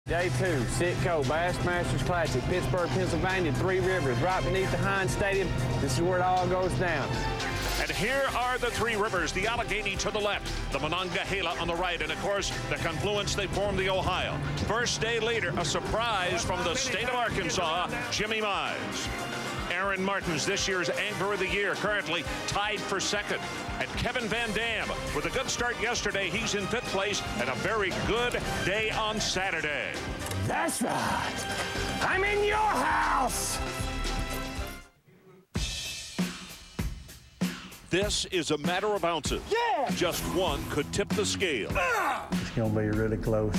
Day 2, Sitco Bassmasters Classic, Pittsburgh, Pennsylvania, Three Rivers, right beneath the Heinz Stadium. This is where it all goes down. And here are the Three Rivers, the Allegheny to the left, the Monongahela on the right, and of course, the confluence they form the Ohio. First day later, a surprise from the state of Arkansas, Jimmy Mize. Aaron Martens, this year's Angler of the Year, currently tied for second. And Kevin Vandam, with a good start yesterday, he's in 5th place, and a very good day on Saturday. That's right. I'm in your house. This is a matter of ounces. Yeah! Just one could tip the scale. It's going to be really close.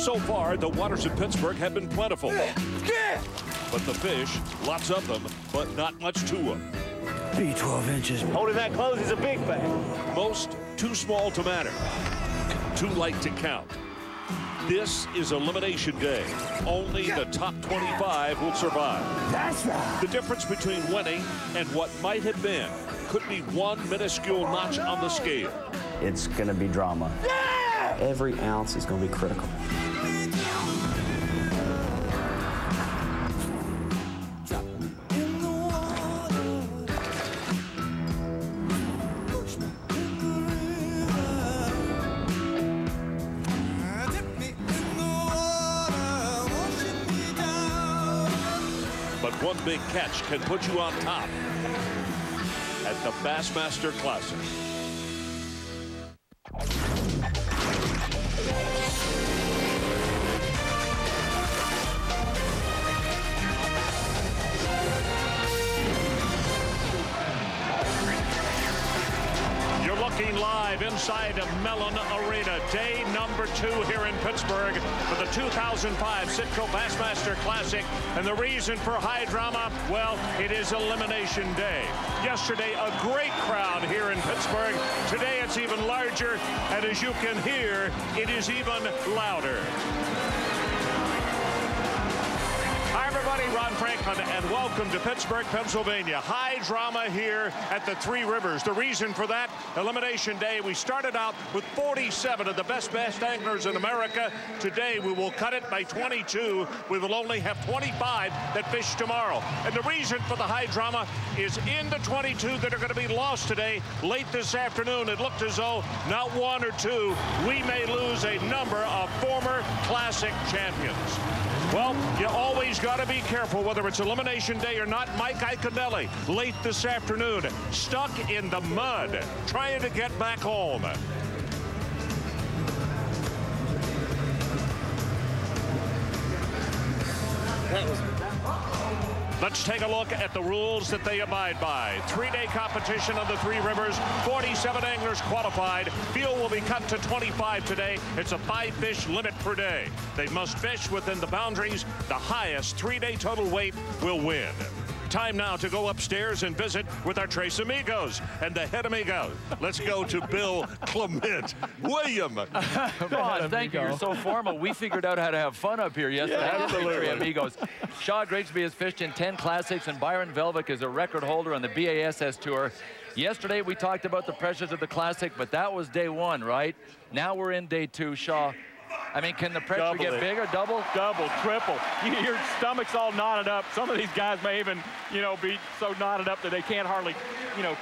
So far, the waters in Pittsburgh have been plentiful. Yeah! But the fish, lots of them, but not much to them. Be 12 inches. Holding that close is a big bag. Most too small to matter, too light to count. This is elimination day. Only the top 25 will survive. That's right. The difference between winning and what might have been could be one minuscule notch on the scale. It's going to be drama. Yeah! Every ounce is going to be critical. But one big catch can put you on top at the Bassmaster Classic. You're looking live inside of Mellon Arena, day number 2 here in Pittsburgh for the 2005 Sitco Bassmaster Classic. And the reason for high drama, well, it is elimination day. Yesterday, a great crowd here in Pittsburgh. Today, it's even larger, and as you can hear, it is even louder. Hi, everybody. Ron Franklin, and welcome to Pittsburgh, Pennsylvania. High drama here at the Three Rivers. The reason for that, elimination day. We started out with 47 of the best anglers in America. Today, we will cut it by 22. We will only have 25 that fish tomorrow. And the reason for the high drama is in the 22 that are going to be lost today. Late this afternoon, it looked as though not one or two, we may lose a number of former classic champions. Well, you always got to be careful whether it's elimination day or not. Mike Iaconelli, late this afternoon, stuck in the mud, trying to get back home. Let's take a look at the rules that they abide by. 3-day competition on the Three Rivers. 47 anglers qualified. Field will be cut to 25 today. It's a 5-fish limit per day. They must fish within the boundaries. The highest 3-day total weight will win. Time now to go upstairs and visit with our Tres Amigos and the head amigo. Let's go to Bill Clement. William. Ron, thank you. You're so formal. We figured out how to have fun up here yesterday. Yeah, absolutely. Tres Amigos. Shaw Grigsby has fished in 10 classics, and Byron Velvick is a record holder on the BASS Tour. Yesterday, we talked about the pressures of the Classic, but that was day 1, right? Now we're in day 2, Shaw. I mean, can the pressure get bigger, double? Double, triple. Your stomach's all knotted up. Some of these guys may even, be so knotted up that they can't hardly,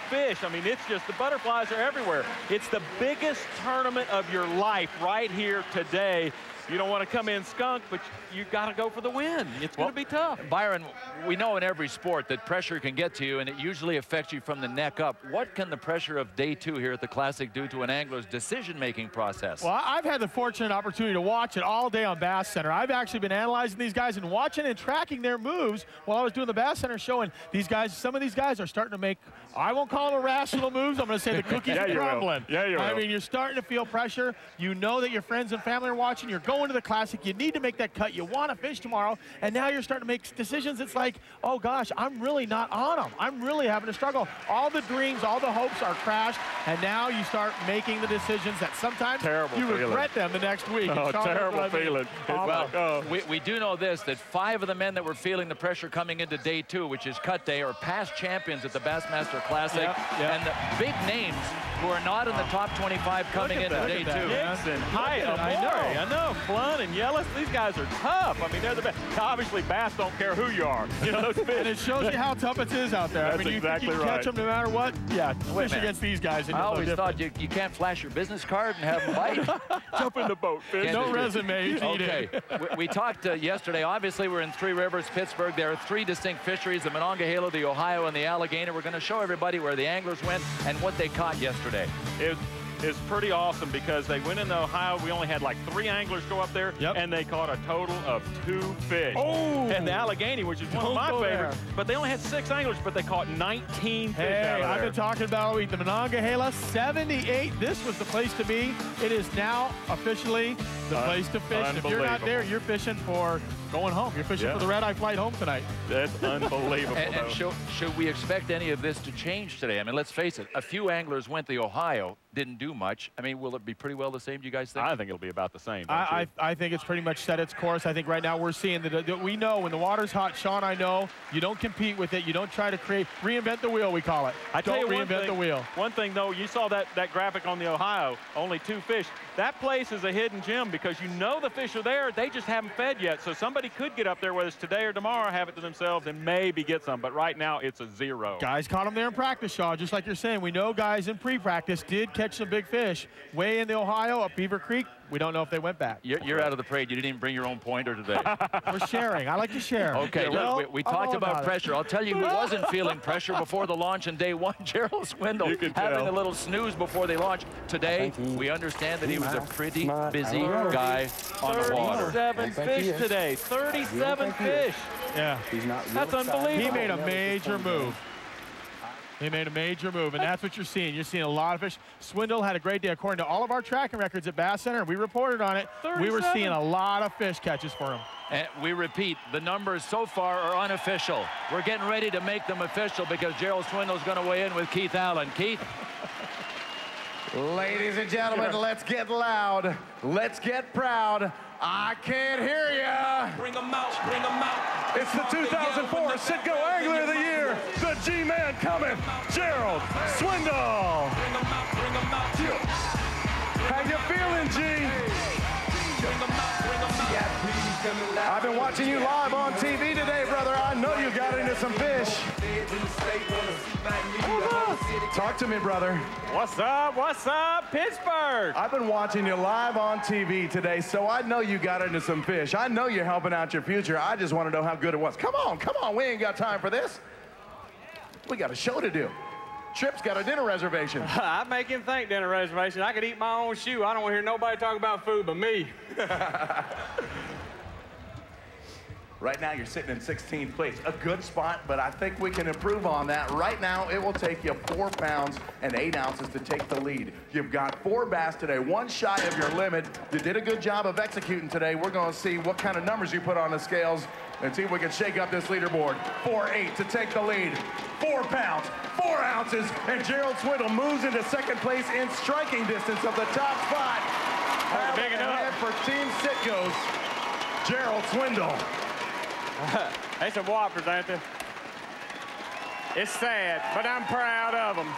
fish. I mean, it's just the butterflies are everywhere. It's the biggest tournament of your life right here today. You don't want to come in skunk, but you got to go for the win. It's going to be tough. Byron, we know in every sport that pressure can get to you, and it usually affects you from the neck up. What can the pressure of day 2 here at the Classic do to an angler's decision-making process? Well, I've had the fortunate opportunity to watch it all day on Bass Center. I've actually been analyzing these guys and watching and tracking their moves while I was doing the Bass Center show, and these guys, some of these guys are starting to make, I won't call them irrational moves. I'm going to say the cookies are crumbling. Yeah, you will. I mean, you're starting to feel pressure. You know that your friends and family are watching. You're going to the Classic. You need to make that cut. You want to fish tomorrow, and now you're starting to make decisions. It's like, oh gosh, I'm really not on them. I'm really having to struggle. All the dreams, all the hopes are crashed, and now you start making the decisions that sometimes you regret them the next week. Oh, terrible feeling. Well, we do know this, that 5 of the men that were feeling the pressure coming into day 2, which is cut day, are past champions at the Bassmaster Classic, and the big names who are not in the top 25 coming into day 2. Hi, Omori. I know, Klein and Yellis, these guys are tough. I mean, they're the best. Obviously, bass don't care who you are. You know, those fish. And it shows you how tough it is out there. That's I mean, exactly you can catch them no matter what. Yeah, fish against these guys. I always thought you can't flash your business card and have them bite. Jump in the boat, fish. No resume. Okay. we talked yesterday. Obviously, we're in Three Rivers, Pittsburgh. There are three distinct fisheries, the Monongahela, the Ohio, and the Allegheny. We're going to show everybody where the anglers went and what they caught yesterday. It's pretty awesome because they went into Ohio. We only had like 3 anglers go up there, and they caught a total of 2 fish. Oh! And the Allegheny, which is one of my favorites, but they only had 6 anglers, but they caught 19 fish out of there. I've been talking about all week. The Monongahela, 78. This was the place to be. It is now officially the place to fish. If you're not there, you're fishing for going home. You're fishing for the red-eye flight home tonight. That's unbelievable. And should we expect any of this to change today? I mean, let's face it. A few anglers went to Ohio, didn't do much. I mean, will it be pretty well the same, do you guys think? I think it'll be about the same. I think it's pretty much set its course. I think right now we're seeing that we know when the water's hot, Sean, I know, you don't compete with it. You don't try to reinvent the wheel, we call it. I tell you reinvent the wheel. One thing, though, you saw that graphic on the Ohio, only 2 fish. That place is a hidden gem because you know the fish are there. They just haven't fed yet. So somebody could get up there, whether it's today or tomorrow, have it to themselves and maybe get some. But right now, it's a 0. Guys caught them there in practice, Shaw, just like you're saying. We know guys in pre-practice did catch some big fish. Way in the Ohio, up Beaver Creek, we don't know if they went back. You're out of the parade. You didn't even bring your own pointer today. We're sharing. I like to share. Okay, well, look, we talked about pressure. I'll tell you who wasn't feeling pressure before the launch in day 1, Gerald Swindle, having a little snooze before they launched. Today, we understand that he was a pretty busy guy on the water. 37 fish today. 37 fish. Yeah. That's unbelievable. He made a major move. He made a major move, and that's what you're seeing. You're seeing a lot of fish. Swindle had a great day. According to all of our tracking records at Bass Center, we reported on it. 37. We were seeing a lot of fish catches for him. And we repeat, the numbers so far are unofficial. We're getting ready to make them official because Gerald Swindle's going to weigh in with Keith Allen. Keith? Ladies and gentlemen, let's get loud. Let's get proud. I can't hear ya. Bring them out, bring them out. It's the 2004 Citgo Angler of the Year. The G-Man coming, Gerald Swindle. Bring them out, bring them out. How you feeling, G? Bring them out, bring them out. Yeah, please come loud. I've been watching you live on TV today, brother. I know you got into some fish. Talk to me, brother. What's up? What's up, Pittsburgh? I've been watching you live on TV today, so I know you got into some fish. I know you're helping out your future. I just want to know how good it was. Come on, come on. We ain't got time for this. We got a show to do. Tripp's got a dinner reservation. I make him think dinner reservation. I could eat my own shoe. I don't want to hear nobody talk about food but me. Right now, you're sitting in 16th place. A good spot, but I think we can improve on that. Right now, it will take you 4 pounds and 8 ounces to take the lead. You've got 4 bass today, 1 shy of your limit. You did a good job of executing today. We're going to see what kind of numbers you put on the scales and see if we can shake up this leaderboard. 4-8 to take the lead. 4 pounds, 4 ounces, and Gerald Swindle moves into 2nd place in striking distance of the top spot. Big enough for Team Citgo's Gerald Swindle. They some whoppers, ain't they? It's sad, but I'm proud of them.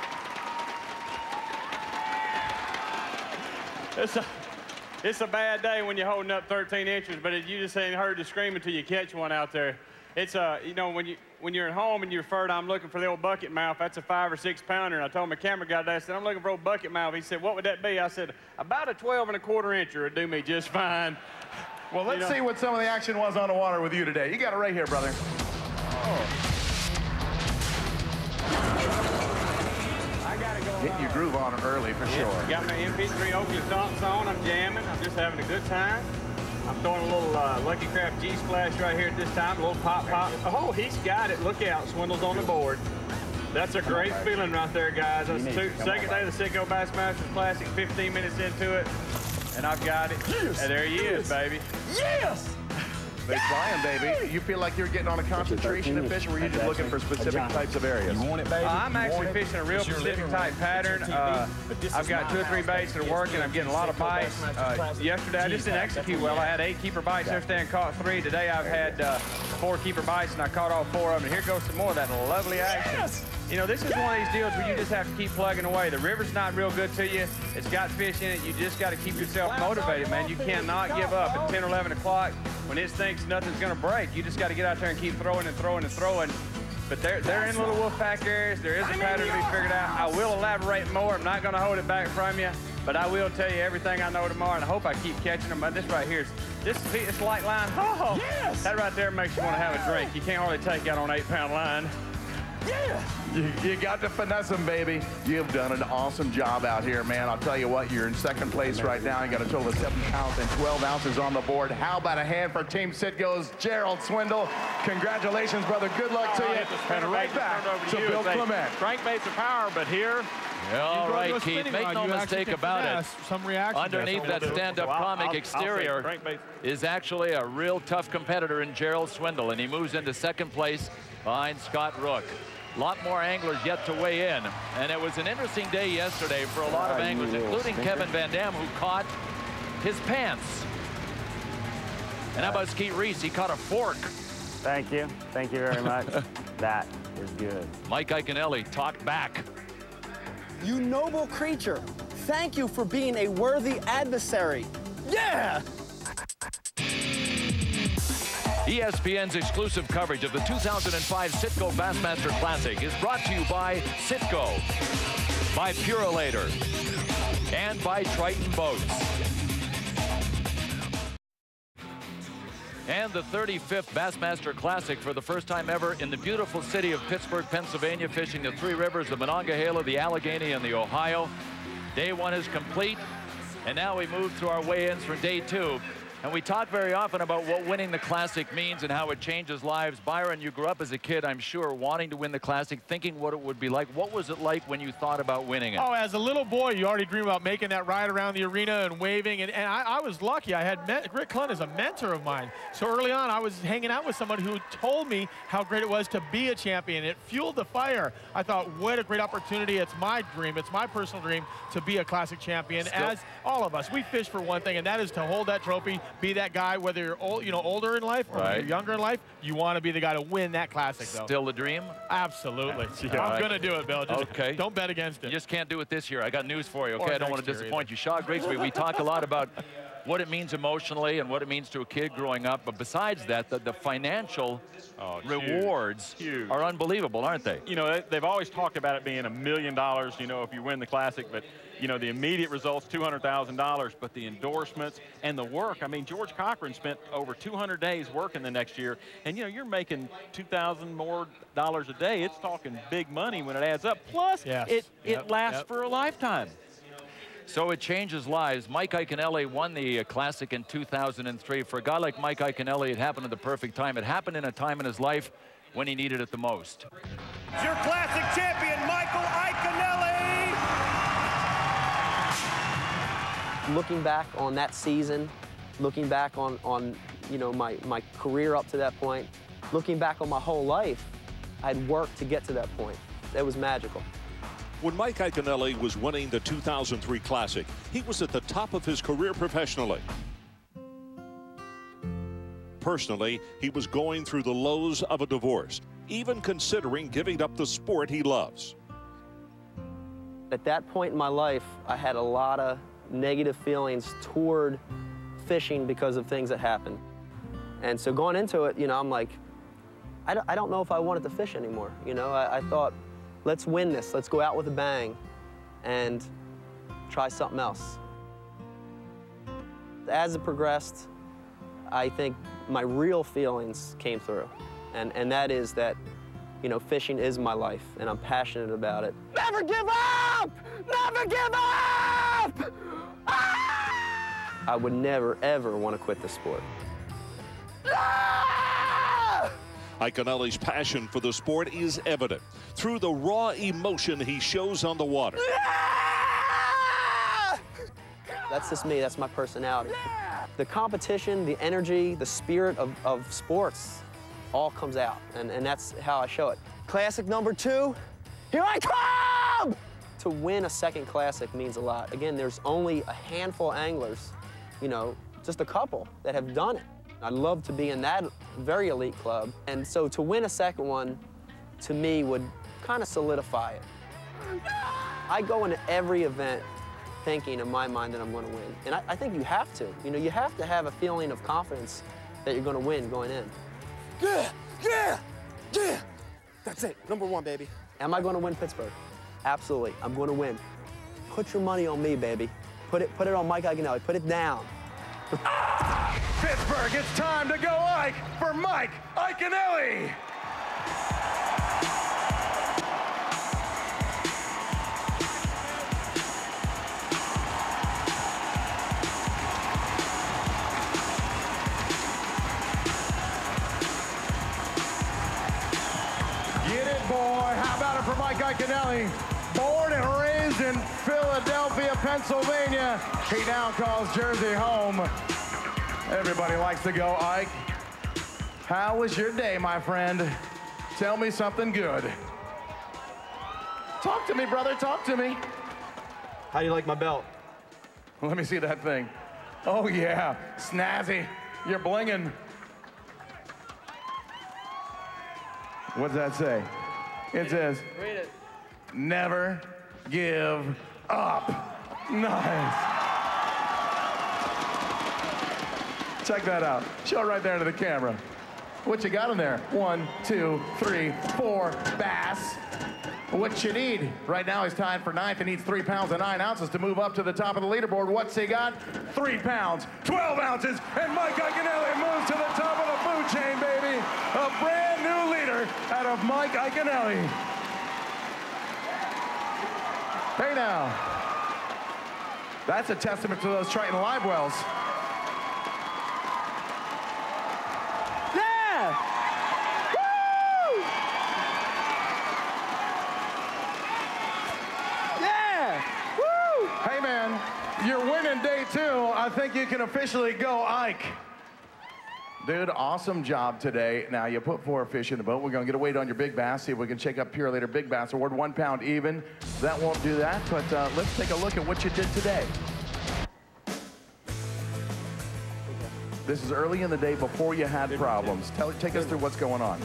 It's a bad day when you're holding up 13 inches, but you just ain't heard the scream until you catch one out there. It's you know, when you're at home and you refer to, I'm looking for the old bucket mouth, that's a 5 or 6 pounder. And I told my camera guy that, I said, I'm looking for old bucket mouth. He said, what would that be? I said, about a 12 1/4 incher would do me just fine. Well, let's see what some of the action was on the water with you today. You got it right here, brother. I got it going Getting your groove on early, for sure. Got my MP3 Oakley socks on. I'm jamming. I'm just having a good time. I'm throwing a little Lucky Craft G-Splash right here at this time. A little pop. Oh, he's got it. Look out. Swindle's on the board. That's a great feeling right there, guys. That's the second day of the Citgo Bassmaster Classic, 15 minutes into it. And I've got it. Yes, and there he is, baby. Yes! Big flying, baby. You feel like you're getting on a concentration of fish, or were you just looking for specific types of areas? You want it, baby? I'm actually fishing a real specific type pattern. I've got 2 or 3 baits that are working. I'm getting a lot of bites. Yesterday, I just didn't execute well. I had 8 keeper bites yesterday and caught 3. Today, I've had 4 keeper bites, and I caught all 4 of them. And here goes some more of that lovely action. Yes! You know, this is one of these deals where you just have to keep plugging away. The river's not real good to you. It's got fish in it. You just got to keep yourself motivated, man. You cannot give up at 10 or 11 o'clock when it thinks nothing's going to break. You just got to get out there and keep throwing and throwing and throwing. But they're in little wolf pack areas. There is a pattern to be figured out. I will elaborate more. I'm not going to hold it back from you, but I will tell you everything I know tomorrow, and I hope I keep catching them. But this right here, this light line, oh, yes! That right there makes you want to have a drink. You can't hardly take out on 8-pound line. Yeah. You got to finesse them, baby. You've done an awesome job out here, man. I'll tell you what, you're in second place right now. You got a total of 7 pounds and 12 ounces on the board. How about a hand for Team Sitgo's Gerald Swindle? Congratulations, brother. Good luck to you. And right back to Bill Clement. Crankbaits of power, but here. All right, Keith, make no mistake about it. Some reaction. Underneath that stand-up comic exterior is actually a real tough competitor in Gerald Swindle, and he moves into second place behind Scott Rook. A lot more anglers yet to weigh in, and it was an interesting day yesterday for a lot of anglers, including Kevin Vandam, who caught his pants. And how about Skeet Reese? He caught a fork. Thank you. Thank you very much. That is good. Mike Iaconelli talked back. You noble creature, thank you for being a worthy adversary. Yeah! ESPN's exclusive coverage of the 2005 Citgo Bassmaster Classic is brought to you by Citgo, by Purolator, and by Triton Boats. And the 35th Bassmaster Classic for the first time ever in the beautiful city of Pittsburgh, Pennsylvania, fishing the three rivers, the Monongahela, the Allegheny, and the Ohio. Day one is complete, and now we move to our weigh-ins for day two. And we talk very often about what winning the Classic means and how it changes lives. Byron, you grew up as a kid, I'm sure, wanting to win the Classic, thinking what it would be like. What was it like when you thought about winning it? Oh, as a little boy, you already dreamed about making that ride around the arena and waving. And I was lucky. I had Rick Klein as a mentor of mine. So early on, I was hanging out with someone who told me how great it was to be a champion. It fueled the fire. I thought, what a great opportunity. It's my dream. It's my personal dream to be a Classic champion, as all of us. We fish for one thing, and that is to hold that trophy, be that guy, whether you're old, older in life or you're younger in life, you want to be the guy to win that Classic, though. Still the dream? Absolutely. I'm going to do it, Bill. Just don't bet against it. You just can't do it this year. I got news for you, okay? I don't want to disappoint you. Shaw Grigsby, we talk a lot about what it means emotionally and what it means to a kid growing up. But besides that, the financial rewards are unbelievable, aren't they? You know, they've always talked about it being $1 million, if you win the Classic. But, the immediate results, $200,000. But the endorsements and the work. I mean, George Cochran spent over 200 days working the next year. And, you're making $2,000 more a day. It's talking big money when it adds up. Plus, it lasts for a lifetime. So it changes lives. Mike Iaconelli won the Classic in 2003. For a guy like Mike Iaconelli, it happened at the perfect time. It happened in a time in his life when he needed it the most. Your Classic champion, Michael Iaconelli! Looking back on that season, looking back on my career up to that point, looking back on my whole life, I'd worked to get to that point. That was magical. When Mike Iaconelli was winning the 2003 Classic, he was at the top of his career professionally. Personally, he was going through the lows of a divorce, even considering giving up the sport he loves. At that point in my life, I had a lot of negative feelings toward fishing because of things that happened. And so going into it, I'm like, I don't know if I wanted to fish anymore. I thought, let's win this. Let's go out with a bang and try something else. As it progressed, I think my real feelings came through. And that is that, fishing is my life, and I'm passionate about it. Never give up! Never give up! Ah! I would never, ever want to quit the sport. Ah! Iaconelli's passion for the sport is evident through the raw emotion he shows on the water. That's just me. That's my personality. The competition, the energy, the spirit of sports all comes out, and that's how I show it. Classic number 2, here I come! To win a second Classic means a lot. Again, there's only a handful of anglers, just a couple that have done it. I'd love to be in that very elite club. And so to win a second one, to me, would kind of solidify it. I go into every event thinking in my mind that I'm going to win. And I think you have to. You know, you have to have a feeling of confidence that you're going to win going in. Yeah, yeah, yeah. That's it, #1, baby. Am I going to win Pittsburgh? Absolutely, I'm going to win. Put your money on me, baby. Put it on Mike Iaconelli. Put it down. Pittsburgh, it's time to go Ike for Mike Iaconelli. Get it, boy. How about it for Mike Iaconelli? Born and raised in Philadelphia, Pennsylvania. He now calls Jersey home. Everybody likes to go Ike. How was your day, my friend? Tell me something good. Talk to me, brother. Talk to me. How do you like my belt? Let me see that thing. Oh, yeah. Snazzy. You're blinging. What does that say? It says, Read it. Never give up. Nice. Check that out. Show it right there to the camera. What you got in there? 1, 2, 3, 4, Bass. What you need? Right now he's tied for 9th and needs 3 pounds and 9 ounces to move up to the top of the leaderboard. What's he got? 3 pounds, 12 ounces, and Mike Iaconelli moves to the top of the food chain, baby. A brand new leader out of Mike Iaconelli. Hey now. That's a testament to those Triton live wells. Hey, man, you're winning day 2. I think you can officially go Ike. Dude, awesome job today. Now, you put 4 fish in the boat. We're going to get a weight on your big bass, see if we can shake up Pure Leader Big Bass Award, 1 pound even. That won't do that, but let's take a look at what you did today. This is early in the day before you had problems. Take us through what's going on.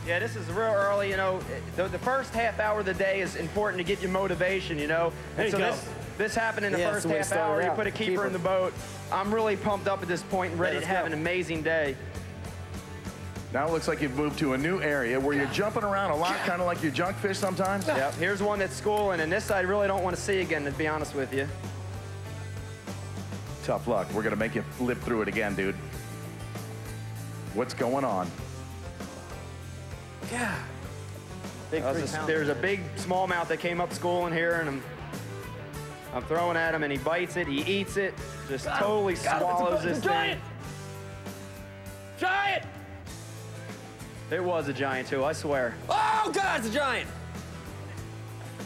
Yeah, this is real early, you know. The first half hour of the day is important to get your motivation, you know. And so this happened in the first half hour. You put a keeper in the boat. I'm really pumped up at this point and ready to have an amazing day. Now it looks like you've moved to a new area where you're jumping around a lot, kind of like you junk fish sometimes. Yep, here's one that's schooling, and this I really don't want to see again, to be honest with you. Tough luck. We're going to make you live through it again, dude. What's going on? Yeah. There's a big smallmouth that came up schooling here, and I'm throwing at him, and he bites it, he eats it, just totally swallows this thing. Giant! It was a giant, too, I swear. Oh, God, it's a giant!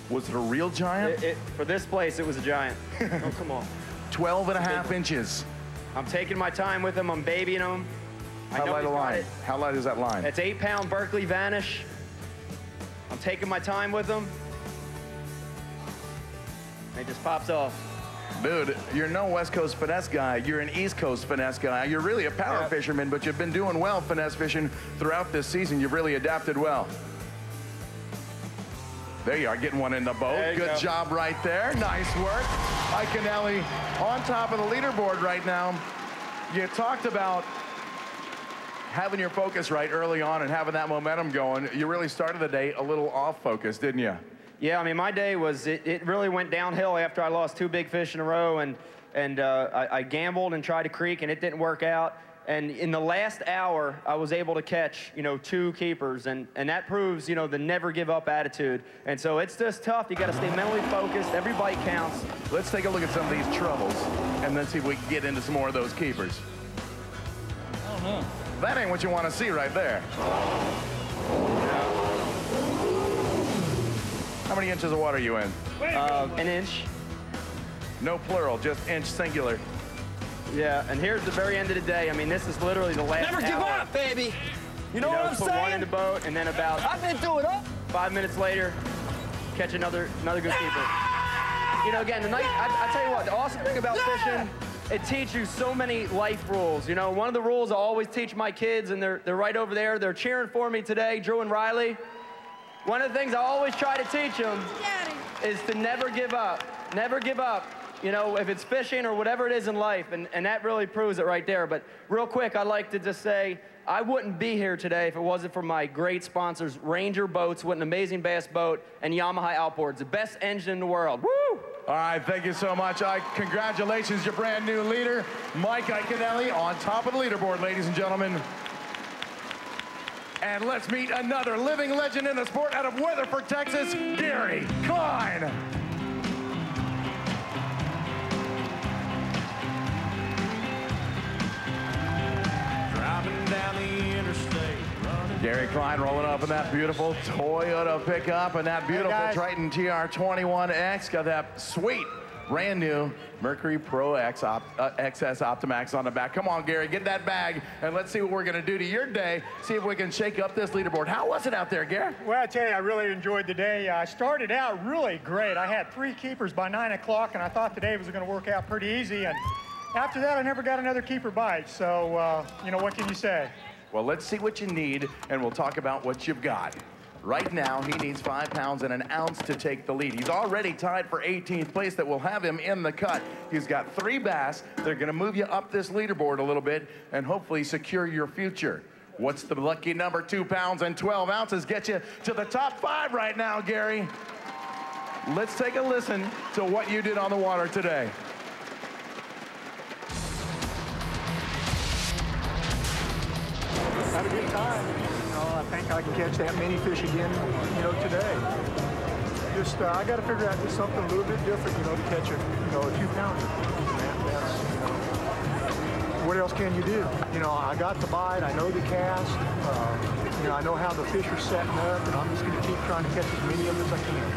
Was it a real giant? For this place, it was a giant. Oh, come on. 12.5 inches. I'm taking my time with him, I'm babying him. How light a line? How light is that line? It's 8-pound Berkeley Vanish. I'm taking my time with him. And it just pops off. Dude, you're no West Coast finesse guy. You're an East Coast finesse guy. You're really a power fisherman, but you've been doing well finesse fishing throughout this season. You've really adapted well. There you are, getting one in the boat. Good job right there. Nice work. Iaconelli on top of the leaderboard right now. You talked about having your focus right early on and having that momentum going. You really started the day a little off focus, didn't you? Yeah, I mean, my day was, it really went downhill after I lost 2 big fish in a row, and I gambled and tried to creek, and it didn't work out. And in the last hour, I was able to catch, you know, 2 keepers, and that proves, you know, the never give up attitude. And so it's just tough. You got to stay mentally focused. Every bite counts. Let's take a look at some of these troubles, and then see if we can get into some more of those keepers. I don't know. That ain't what you want to see right there. How many inches of water are you in? An inch. No plural, just inch singular. Yeah, and here's the very end of the day. I mean, this is literally the last Never give up, baby. You know what I'm put saying? one in the boat, and then about I've been through it up. 5 minutes later, catch another good keeper. You know, again, I tell you what, the awesome thing about fishing, it teaches you so many life rules. You know, one of the rules I always teach my kids, and they're right over there. They're cheering for me today, Drew and Riley. One of the things I always try to teach them is to never give up. Never give up. You know, if it's fishing or whatever it is in life, and that really proves it right there. But real quick, I'd like to just say, I wouldn't be here today if it wasn't for my great sponsors, Ranger Boats, what an amazing bass boat, and Yamaha Outboards, the best engine in the world. Woo! All right, thank you so much. Congratulations, your brand new leader, Mike Iaconelli, on top of the leaderboard, ladies and gentlemen. And let's meet another living legend in the sport out of Weatherford, Texas, Gary Klein. Driving down the interstate. Gary Klein rolling up in that beautiful Toyota pickup and that beautiful Triton TR21X. Got that sweet, brand new Mercury Pro XS Optimax on the back. Come on, Gary, get that bag, and let's see what we're going to do to your day. See if we can shake up this leaderboard. How was it out there, Gary? Well, I tell you, I really enjoyed the day. I started out really great. I had 3 keepers by 9 o'clock, and I thought today was going to work out pretty easy. And after that, I never got another keeper bite. So, you know, what can you say? Well, let's see what you need, and we'll talk about what you've got. Right now, he needs 5 pounds and an ounce to take the lead. He's already tied for 18th place. That will have him in the cut. He's got 3 bass. They're going to move you up this leaderboard a little bit and hopefully secure your future. What's the lucky number? 2 pounds and 12 ounces. Get you to the top 5 right now, Gary. Let's take a listen to what you did on the water today. Had a good time. You know, I think I can catch that many fish again, you know, today. Just, I got to figure out just something a little bit different, you know, to catch a 2-pounder. What else can you do? You know, I got the bite, I know the cast, you know, I know how the fish are setting up, and I'm just going to keep trying to catch as many of them as I can.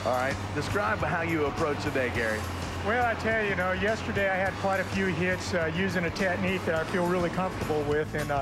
All right, describe how you approach today, Gary. Well, I tell you, you know, yesterday I had quite a few hits using a technique that I feel really comfortable with, and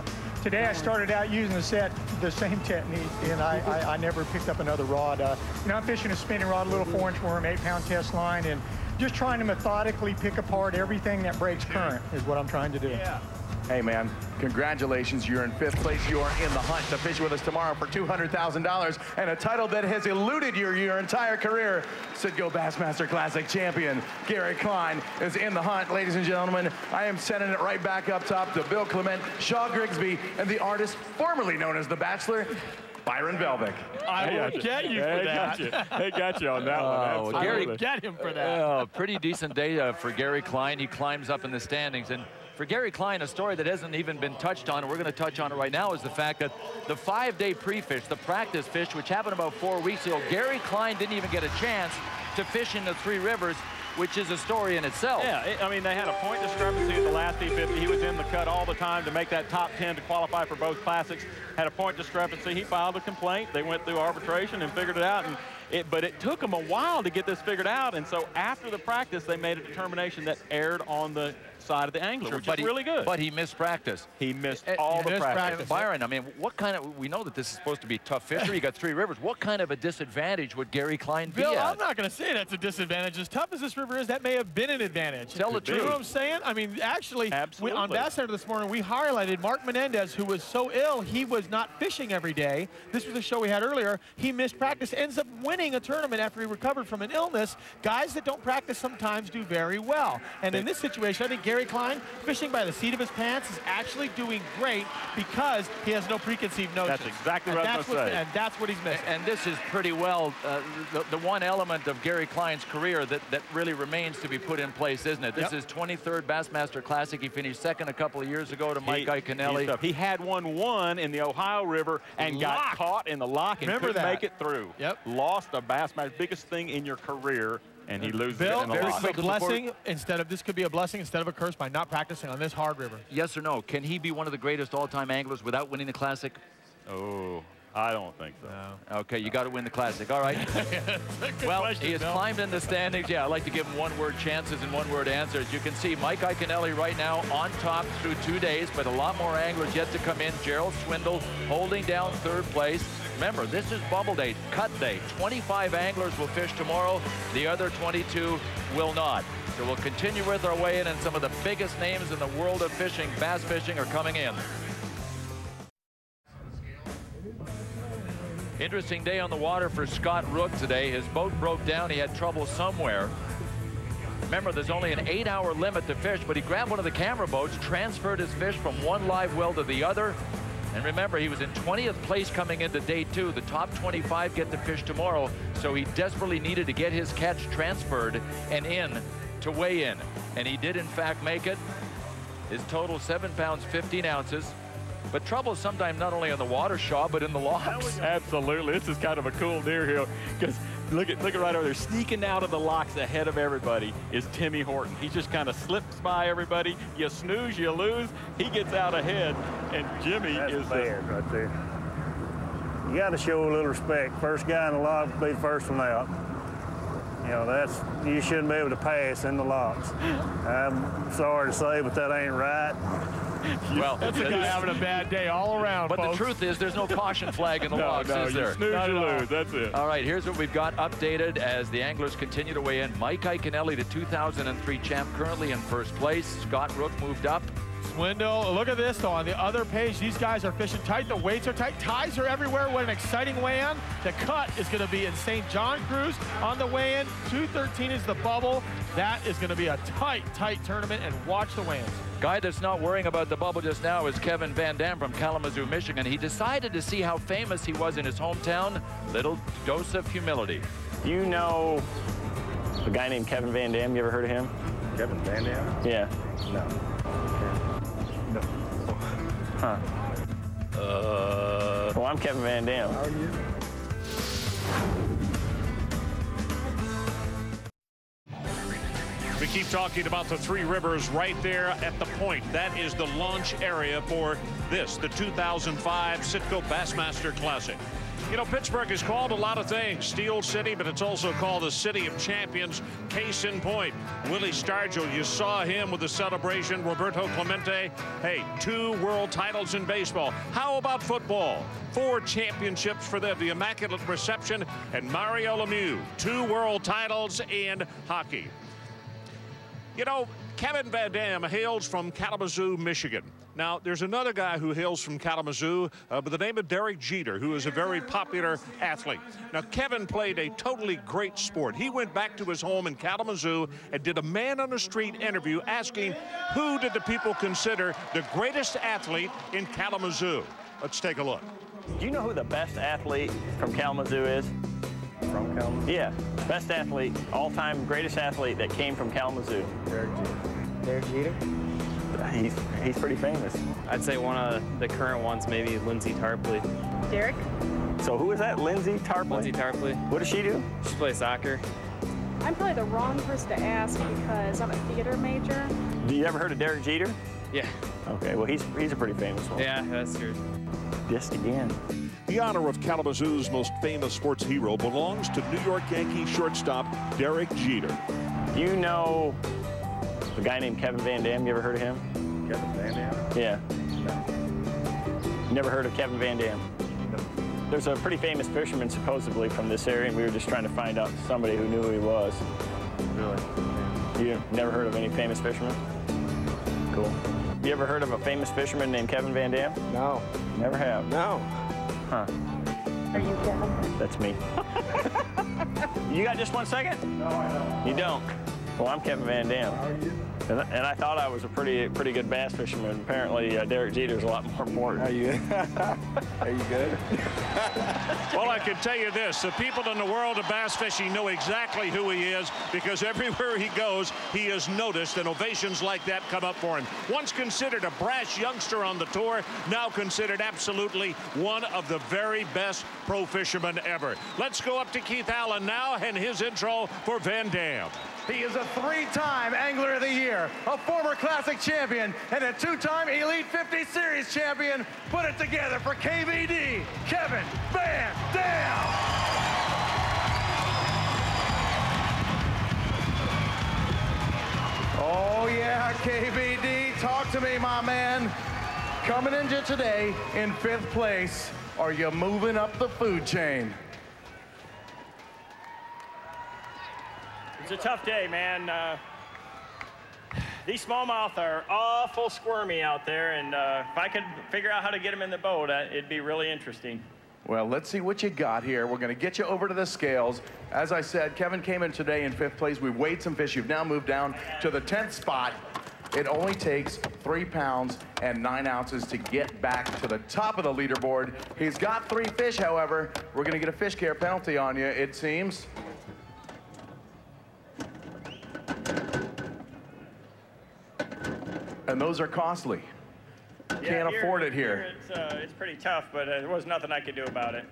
today I started out using the same technique, and I never picked up another rod. You know, I'm fishing a spinning rod, a little 4-inch worm, 8-pound test line, and just trying to methodically pick apart everything that breaks current is what I'm trying to do. Yeah. Hey, man, congratulations. You're in 5th place. You are in the hunt to fish with us tomorrow for $200,000 and a title that has eluded you your entire career. Citgo Bassmaster Classic champion Gary Klein is in the hunt. Ladies and gentlemen, I am sending it right back up top to Bill Clement, Shaw Grigsby, and the artist formerly known as The Bachelor, Byron Velvick. I will get you for that. They got you on that one. Oh, Gary, get him for that. Oh, pretty decent day for Gary Klein. He climbs up in the standings. And for Gary Klein, a story that hasn't even been touched on, and we're going to touch on it right now, is the fact that the 5-day pre-fish, the practice fish, which happened about 4 weeks ago, Gary Klein didn't even get a chance to fish in the 3 rivers, which is a story in itself. Yeah, I mean, they had a point discrepancy at the last E50. He was in the cut all the time to make that top 10 to qualify for both classics. Had a point discrepancy. He filed a complaint. They went through arbitration and figured it out. But it took them a while to get this figured out. And so after the practice, they made a determination that aired on the side of the angler, which is really good. But he missed practice. He missed all the practice. Byron, I mean, what kind of, we know that this is supposed to be tough fishery. You got 3 rivers. What kind of a disadvantage would Gary Klein be Bill, at? I'm not going to say that's a disadvantage. As tough as this river is, that may have been an advantage. Tell the truth. You know what I'm saying? I mean, actually, on Bassmaster this morning, we highlighted Mark Menendez, who was so ill, he was not fishing every day. This was a show we had earlier. He missed practice, ends up winning a tournament after he recovered from an illness. Guys that don't practice sometimes do very well. And in this situation, I think Gary Klein, fishing by the seat of his pants, is actually doing great because he has no preconceived notions. That's exactly what I was going to say. And that's what he's missing. And this is pretty well the one element of Gary Klein's career that really remains to be put in place, isn't it? This is 23rd Bassmaster Classic. He finished 2nd a couple of years ago to Mike Iaconelli. He had won in the Ohio River and got caught in the lock and couldn't make it through. Lost a Bassmaster, biggest thing in your career, and he loses it in the lock. This could be a blessing instead of a curse by not practicing on this hard river. Yes or no? Can he be one of the greatest all-time anglers without winning the Classic? Oh, I don't think so. No. Okay, you got to win the Classic. All right. Well, he has climbed in the standings. Yeah, I like to give him one-word chances and one-word answers. You can see Mike Iaconelli right now on top through 2 days, but a lot more anglers yet to come in. Gerald Swindle holding down 3rd place. Remember, this is bubble day, cut day. 25 anglers will fish tomorrow. The other 22 will not. So we'll continue with our weigh-in, and some of the biggest names in the world of fishing, bass fishing, are coming in. Interesting day on the water for Scott Rook today. His boat broke down. He had trouble somewhere. Remember, there's only an 8-hour limit to fish, but he grabbed one of the camera boats, transferred his fish from one live well to the other. And remember, he was in 20th place coming into day 2. The top 25 get to fish tomorrow, so he desperately needed to get his catch transferred and in to weigh in. And he did, in fact, make it. His total 7 pounds, 15 ounces. But trouble sometimes not only on the water, Shaw, but in the locks. Absolutely. This is kind of a cool deer here because look at right over there. Sneaking out of the locks ahead of everybody is Timmy Horton. He just kind of slips by everybody. You snooze, you lose. He gets out ahead, and Jimmy is bad right there. You got to show a little respect. First guy in the lock will be the first one out. You know, you shouldn't be able to pass in the locks. I'm sorry to say, but that ain't right. Well, that's a guy having a bad day all around, But folks. the truth is, there's no caution flag in the locks, is there? You snooze, you lose. That's it. All right, here's what we've got updated as the anglers continue to weigh in. Mike Iaconelli, the 2003 champ, currently in first place. Scott Rook moved up. Swindle, look at this, though. On the other page, these guys are fishing tight. The weights are tight. Ties are everywhere. What an exciting weigh-in. The cut is going to be in St. John Cruz on the weigh-in. 213 is the bubble. That is going to be a tight, tight tournament, and watch the weigh-ins. Guy that's not worrying about the bubble just now is Kevin Vandam from Kalamazoo, Michigan. He decided to see how famous he was in his hometown. Little dose of humility. You know a guy named Kevin Vandam? You ever heard of him? Kevin Vandam? Yeah. No. No. Huh. Well, I'm Kevin Vandam. How are you? We keep talking about the Three Rivers right there at the point. That is the launch area for this, the 2005 Citgo Bassmaster Classic. You know, Pittsburgh is called a lot of things. Steel City, but it's also called the City of Champions. Case in point, Willie Stargell, you saw him with the celebration. Roberto Clemente, hey, 2 world titles in baseball. How about football? 4 championships for them, the Immaculate Reception, and Mario Lemieux, 2 world titles in hockey. You know, Kevin Vandam hails from Kalamazoo, Michigan. Now, there's another guy who hails from Kalamazoo by the name of Derek Jeter, who is a very popular athlete. Now, Kevin played a totally great sport. He went back to his home in Kalamazoo and did a man-on-the-street interview asking who did the people consider the greatest athlete in Kalamazoo. Let's take a look. Do you know who the best athlete from Kalamazoo is? From Kalamazoo? Yeah, best athlete, all-time greatest athlete that came from Kalamazoo. Derek Jeter. Derek Jeter? He's pretty famous. I'd say one of the current ones, maybe Lindsay Tarpley. Derek? So who is that, Lindsay Tarpley? Lindsay Tarpley. What does she do? She plays soccer. I'm probably the wrong person to ask because I'm a theater major. Do you ever heard of Derek Jeter? Yeah. Okay, well, he's a pretty famous one. Yeah, that's true. Just again. The honor of Kalamazoo's most famous sports hero belongs to New York Yankee shortstop Derek Jeter. Do you know a guy named Kevin Vandam? You ever heard of him? Kevin Vandam? Yeah. No. You never heard of Kevin Vandam? No. There's a pretty famous fisherman supposedly from this area, and we were just trying to find out somebody who knew who he was. Really? You never heard of any famous fishermen? Cool. You ever heard of a famous fisherman named Kevin Vandam? No. Never have? No. Huh. Are you Kevin? That's me. You got just 1 second? No, I don't. You don't? Well, I'm Kevin Vandam. How are you? And I thought I was a pretty good bass fisherman. Apparently, Derek Jeter's a lot more important. Are you? Are you good? Well, I can tell you this, the people in the world of bass fishing know exactly who he is because everywhere he goes, he is noticed, and ovations like that come up for him. Once considered a brash youngster on the tour, now considered absolutely one of the very best pro fishermen ever. Let's go up to Keith Allen now and his intro for Vandam. He is a 3-time Angler of the Year, a former Classic champion, and a 2-time Elite 50 Series champion. Put it together for KVD, Kevin Vandam. Oh yeah, KVD, talk to me, my man. Coming into today in 5th place, are you moving up the food chain? It's a tough day, man. These smallmouth are awful squirmy out there, and if I could figure out how to get them in the boat, it'd be really interesting. Well, let's see what you got here. We're going to get you over to the scales. As I said, Kevin came in today in 5th place. We weighed some fish. You've now moved down to the 10th spot. It only takes 3 pounds and 9 ounces to get back to the top of the leaderboard. He's got 3 fish, however. We're going to get a fish care penalty on you, it seems. And those are costly. Yeah, Can't afford it here. It's pretty tough, but there was nothing I could do about it.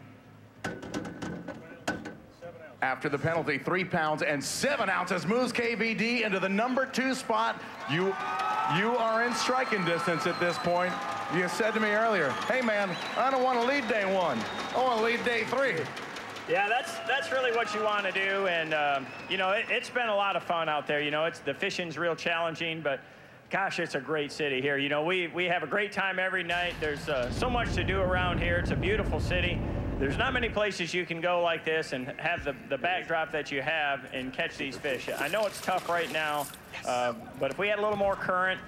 After the penalty, 3 pounds and 7 ounces moves KVD into the number 2 spot. You are in striking distance at this point. You said to me earlier, hey man, I don't want to lead day 1. I want to lead day 3. Yeah, that's really what you want to do. And, you know, it's been a lot of fun out there. You know, the fishing's real challenging, but gosh, it's a great city here. You know, we have a great time every night. There's so much to do around here. It's a beautiful city. There's not many places you can go like this and have the backdrop that you have and catch these fish. I know it's tough right now, but if we had a little more current,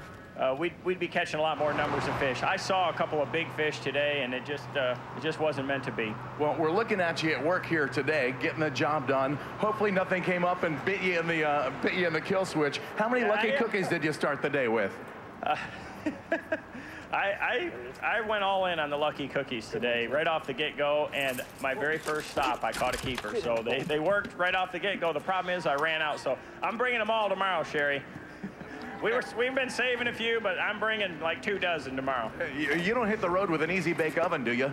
we'd be catching a lot more numbers of fish. I saw a couple of big fish today, and it just wasn't meant to be. Well, we're looking at you at work here today, getting the job done. Hopefully nothing came up and bit you in the kill switch. How many lucky cookies did you start the day with? I went all in on the lucky cookies today, right off the get-go, and my very first stop, I caught a keeper. So they worked right off the get-go. The problem is I ran out, so I'm bringing them all tomorrow, Sherry. We've been saving a few, but I'm bringing like 2 dozen tomorrow. You don't hit the road with an easy bake oven, do you?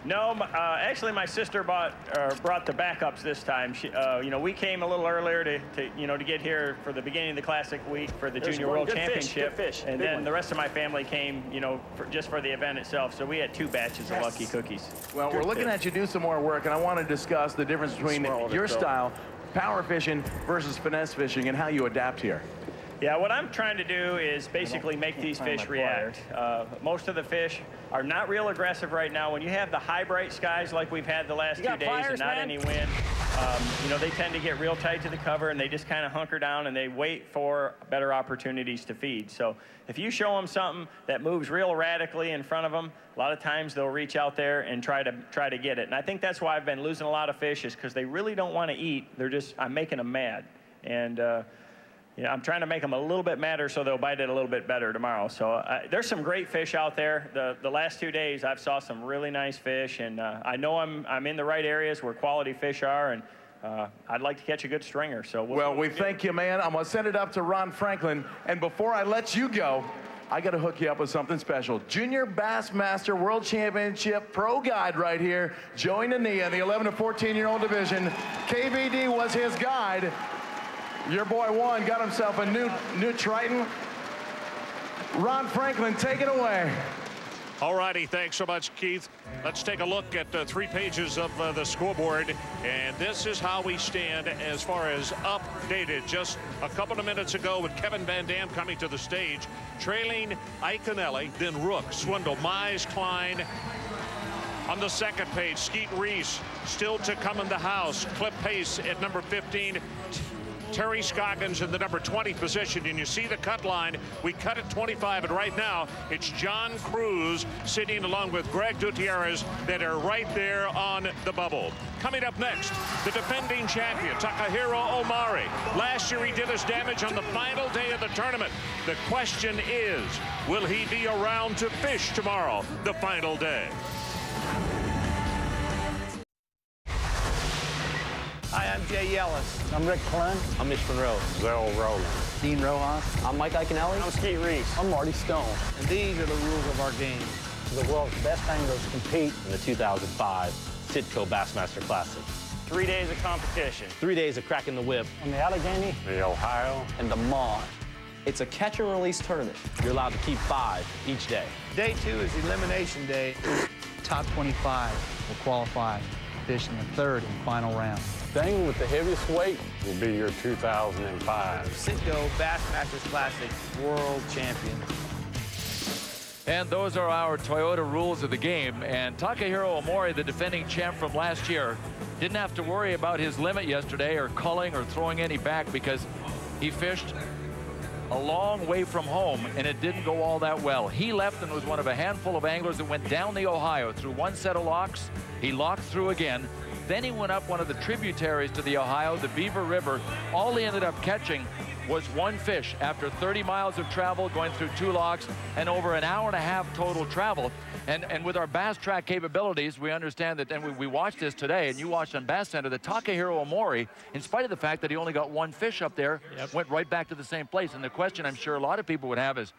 No, actually my sister brought the backups this time. She, you know, we came a little earlier to get here for the beginning of the Classic week for the Junior World Championship, fish. And then the rest of my family came, you know, just for the event itself. So we had 2 batches of lucky cookies. Well, we're looking at you do some more work, and I want to discuss the difference between your style, power fishing versus finesse fishing, and how you adapt here. Yeah, what I'm trying to do is basically make these fish react. Most of the fish are not real aggressive right now. When you have the high bright skies like we've had the last 2 days and not any wind, you know, they tend to get real tight to the cover and they just kind of hunker down and they wait for better opportunities to feed. So if you show them something that moves real radically in front of them, a lot of times they'll reach out there and try to get it. And I think that's why I've been losing a lot of fish, is because they really don't want to eat. I'm making them mad. And you know, I'm trying to make them a little bit madder so they'll bite it a little bit better tomorrow. So there's some great fish out there. The last 2 days I've saw some really nice fish, and I know I'm in the right areas where quality fish are, and I'd like to catch a good stringer. So we thank you, man. I'm gonna send it up to Ron Franklin, and before I let you go, I got to hook you up with something special. Junior Bassmaster World Championship Pro Guide right here. Joey Nania, the 11 to 14-year-old division. KVD was his guide. Your boy Juan got himself a new Triton. Ron Franklin, take it away. All righty, thanks so much, Keith. Let's take a look at 3 pages of the scoreboard, and this is how we stand as far as updated. Just a couple of minutes ago with Kevin Vandam coming to the stage, trailing Iaconelli, then Rook, Swindle, Mize, Klein. On the second page, Skeet Reese still to come in the house. Clip Pace at number 15. Terry Scoggins in the number 20 position, and you see the cut line. We cut at 25, and right now it's John Cruz sitting along with Greg Gutierrez that are right there on the bubble. Coming up next, the defending champion, Takahiro Omori. Last year he did us damage on the final day of the tournament. The question is, will he be around to fish tomorrow, the final day? Hi, I'm Jay Yellis. I'm Rick Klein. I'm Mitch Monroe. Zell Rowland. Dean Rojas. I'm Mike Iaconelli. I'm Skeet Reese. I'm Marty Stone. And these are the rules of our game. The world's best anglers compete in the 2005 Sitco Bassmaster Classic. 3 days of competition. 3 days of cracking the whip. On the Allegheny, the Ohio, and the Mon. It's a catch and release tournament. You're allowed to keep 5 each day. Day 2 is elimination day. Top 25 will qualify to fish in the 3rd and final round. The angler with the heaviest weight will be your 2005 Sitco Bassmasters Classic World Champion. And those are our Toyota rules of the game. And Takahiro Omori, the defending champ from last year, didn't have to worry about his limit yesterday or culling or throwing any back because he fished a long way from home, and it didn't go all that well. He left and was one of a handful of anglers that went down the Ohio through one set of locks. He locked through again. Then he went up one of the tributaries to the Ohio, the Beaver River. All he ended up catching was one fish after 30 miles of travel, going through 2 locks, and over an hour and a half total travel. And with our bass track capabilities, we understand that, and we watched this today, and you watched on Bass Center, that Takahiro Omori, in spite of the fact that he only got 1 fish up there, went right back to the same place. And the question I'm sure a lot of people would have is,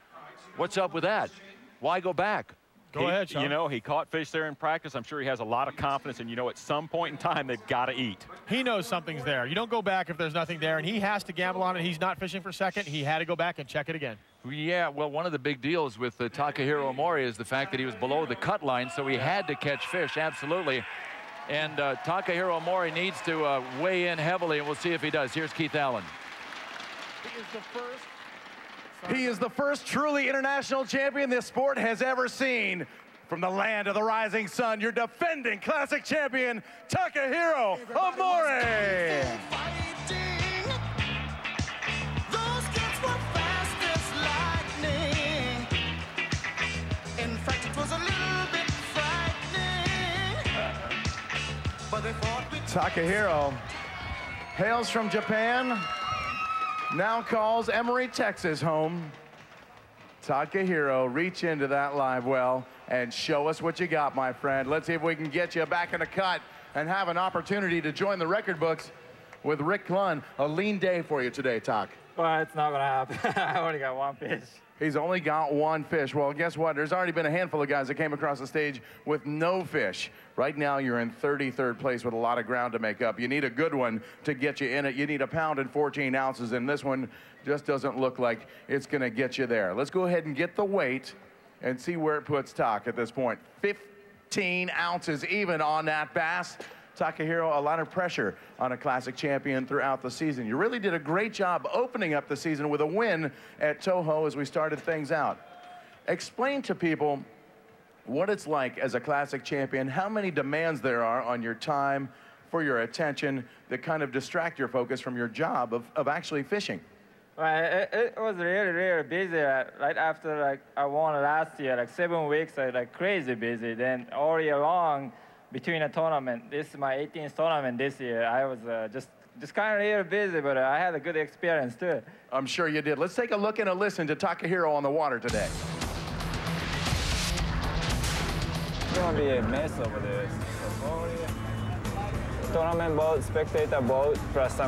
what's up with that? Why go back? Go ahead, Sean. You know, he caught fish there in practice. I'm sure he has a lot of confidence, and you know, at some point in time, they've got to eat. He knows something's there. You don't go back if there's nothing there, and he has to gamble on it. He's not fishing for second. He had to go back and check it again. Yeah, well, one of the big deals with Takahiro Omori is the fact that he was below the cut line, so he had to catch fish, absolutely. And Takahiro Omori needs to weigh in heavily, and we'll see if he does. Here's Keith Allen. He is the first truly international champion this sport has ever seen. From the land of the rising sun, your defending classic champion, Takahiro Omori. Takahiro hails from Japan, now calls Emory, Texas home. Takahiro, reach into that live well and show us what you got, my friend. Let's see if we can get you back in the cut and have an opportunity to join the record books with Rick Klein. A lean day for you today, Tak. Well, it's not gonna happen. I only got 1 fish. He's only got 1 fish. Well, guess what? There's already been a handful of guys that came across the stage with no fish. Right now, you're in 33rd place with a lot of ground to make up. You need a good one to get you in it. You need 1 pound and 14 ounces, and this one just doesn't look like it's going to get you there. Let's go ahead and get the weight and see where it puts Tak at this point. 15 ounces even on that bass. Takahiro, a lot of pressure on a classic champion throughout the season. You really did a great job opening up the season with a win at Toho as we started things out. Explain to people what it's like as a classic champion, how many demands there are on your time, for your attention, that kind of distract your focus from your job of actually fishing. Well, it was really, really busy. Right after I won last year, 7 weeks, crazy busy. Then all year long, between a tournament, this is my 18th tournament this year. I was just kind of really busy, but I had a good experience too. I'm sure you did. Let's take a look and a listen to Takahiro on the water today. It's gonna be a mess over there. Tournament boat, spectator boat, plus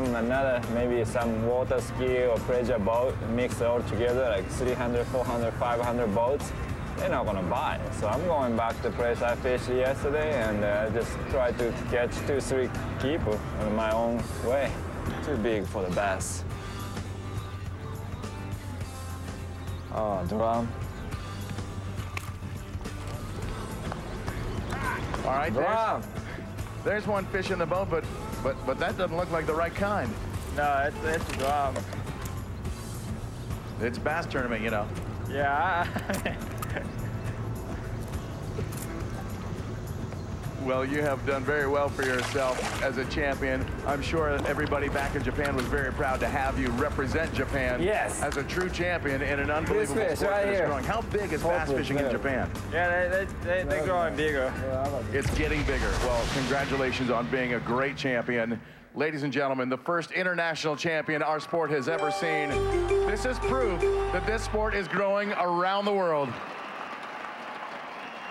maybe some water ski or pleasure boat, mixed all together, like 300, 400, 500 boats. They're not gonna buy. So I'm going back to the place I fished yesterday and just try to catch 2, 3 keeper in my own way. Too big for the bass. Oh, drum. All right, there's 1 fish in the boat, but that doesn't look like the right kind. No, it's a drum. It's bass tournament, you know. Yeah. Well, you have done very well for yourself as a champion. I'm sure everybody back in Japan was very proud to have you represent Japan as a true champion in an unbelievable sport that is growing. How big is bass fishing in Japan? Yeah, they're growing bigger. It's getting bigger. Well, congratulations on being a great champion. Ladies and gentlemen, the first international champion our sport has ever seen. This is proof that this sport is growing around the world.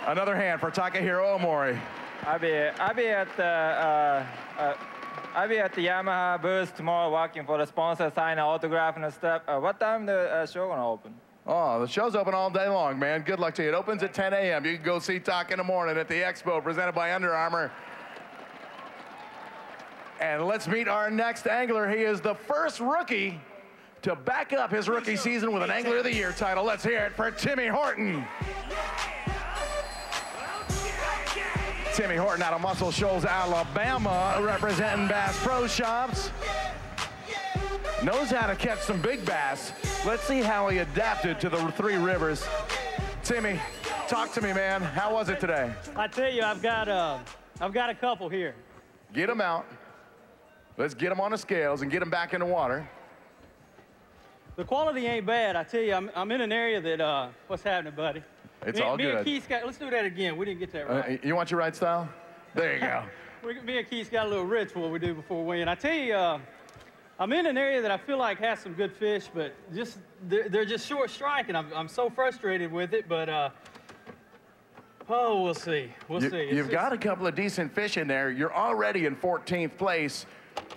Another hand for Takahiro Omori. I'll be at the Yamaha booth tomorrow, working for the sponsor, sign an autograph and stuff. What time the show gonna open? Oh, the show's open all day long, man. Good luck to you. It opens at 10 a.m. You can go see Tak in the morning at the Expo, presented by Under Armour. And let's meet our next angler. He is the first rookie to back up his rookie season with an Angler of the Year title. Let's hear it for Timmy Horton. Timmy Horton out of Muscle Shoals, Alabama, representing Bass Pro Shops. Knows how to catch some big bass. Let's see how he adapted to the 3 rivers. Timmy, talk to me, man. How was it today? I tell you, I've got a couple here. Get them out. Let's get them on the scales and get them back in the water. The quality ain't bad. I tell you, I'm in an area that, what's happening, buddy? It's all good. Me and Keith let's do that again. We didn't get that right. You want your right style? There you go. Me and Keith got a little ritual we do before we win. I tell you, I'm in an area that I feel like has some good fish, but they're just short striking. I'm so frustrated with it, but oh, we'll see. We'll see. You've got a couple of decent fish in there. You're already in 14th place.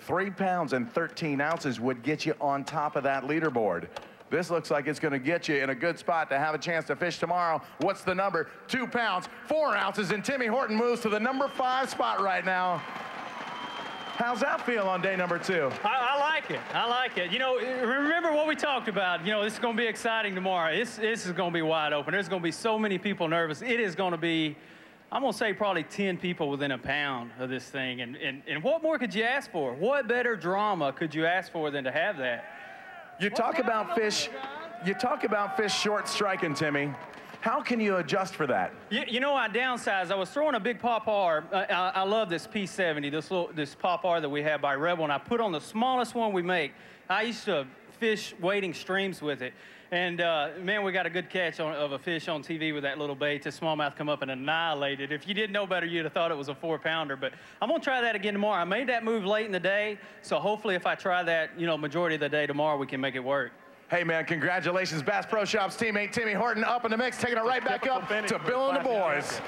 3 pounds and 13 ounces would get you on top of that leaderboard. This looks like it's going to get you in a good spot to have a chance to fish tomorrow. What's the number? 2 pounds, 4 ounces, and Timmy Horton moves to the number 5 spot right now. How's that feel on day number 2? I like it. I like it. You know, remember what we talked about. You know, this is going to be exciting tomorrow. This is going to be wide open. There's going to be so many people nervous. It is going to be, I'm going to say probably 10 people within a pound of this thing. And what more could you ask for? What better drama could you ask for than to have that? You talk about fish short striking, Timmy. How can you adjust for that? You know, I downsized. I was throwing a big popar. I love this P70, this popar that we have by Rebel, and I put on the smallest one we make. I used to fish wading streams with it. And, man, we got a good catch of a fish on TV with that little bait. The smallmouth come up and annihilate it. If you didn't know better, you'd have thought it was a 4-pounder. But I'm going to try that again tomorrow. I made that move late in the day, so hopefully if I try that, you know, majority of the day tomorrow, we can make it work. Hey, man, congratulations. Bass Pro Shops teammate Timmy Horton up in the mix, taking it right back up to Bill and the boys.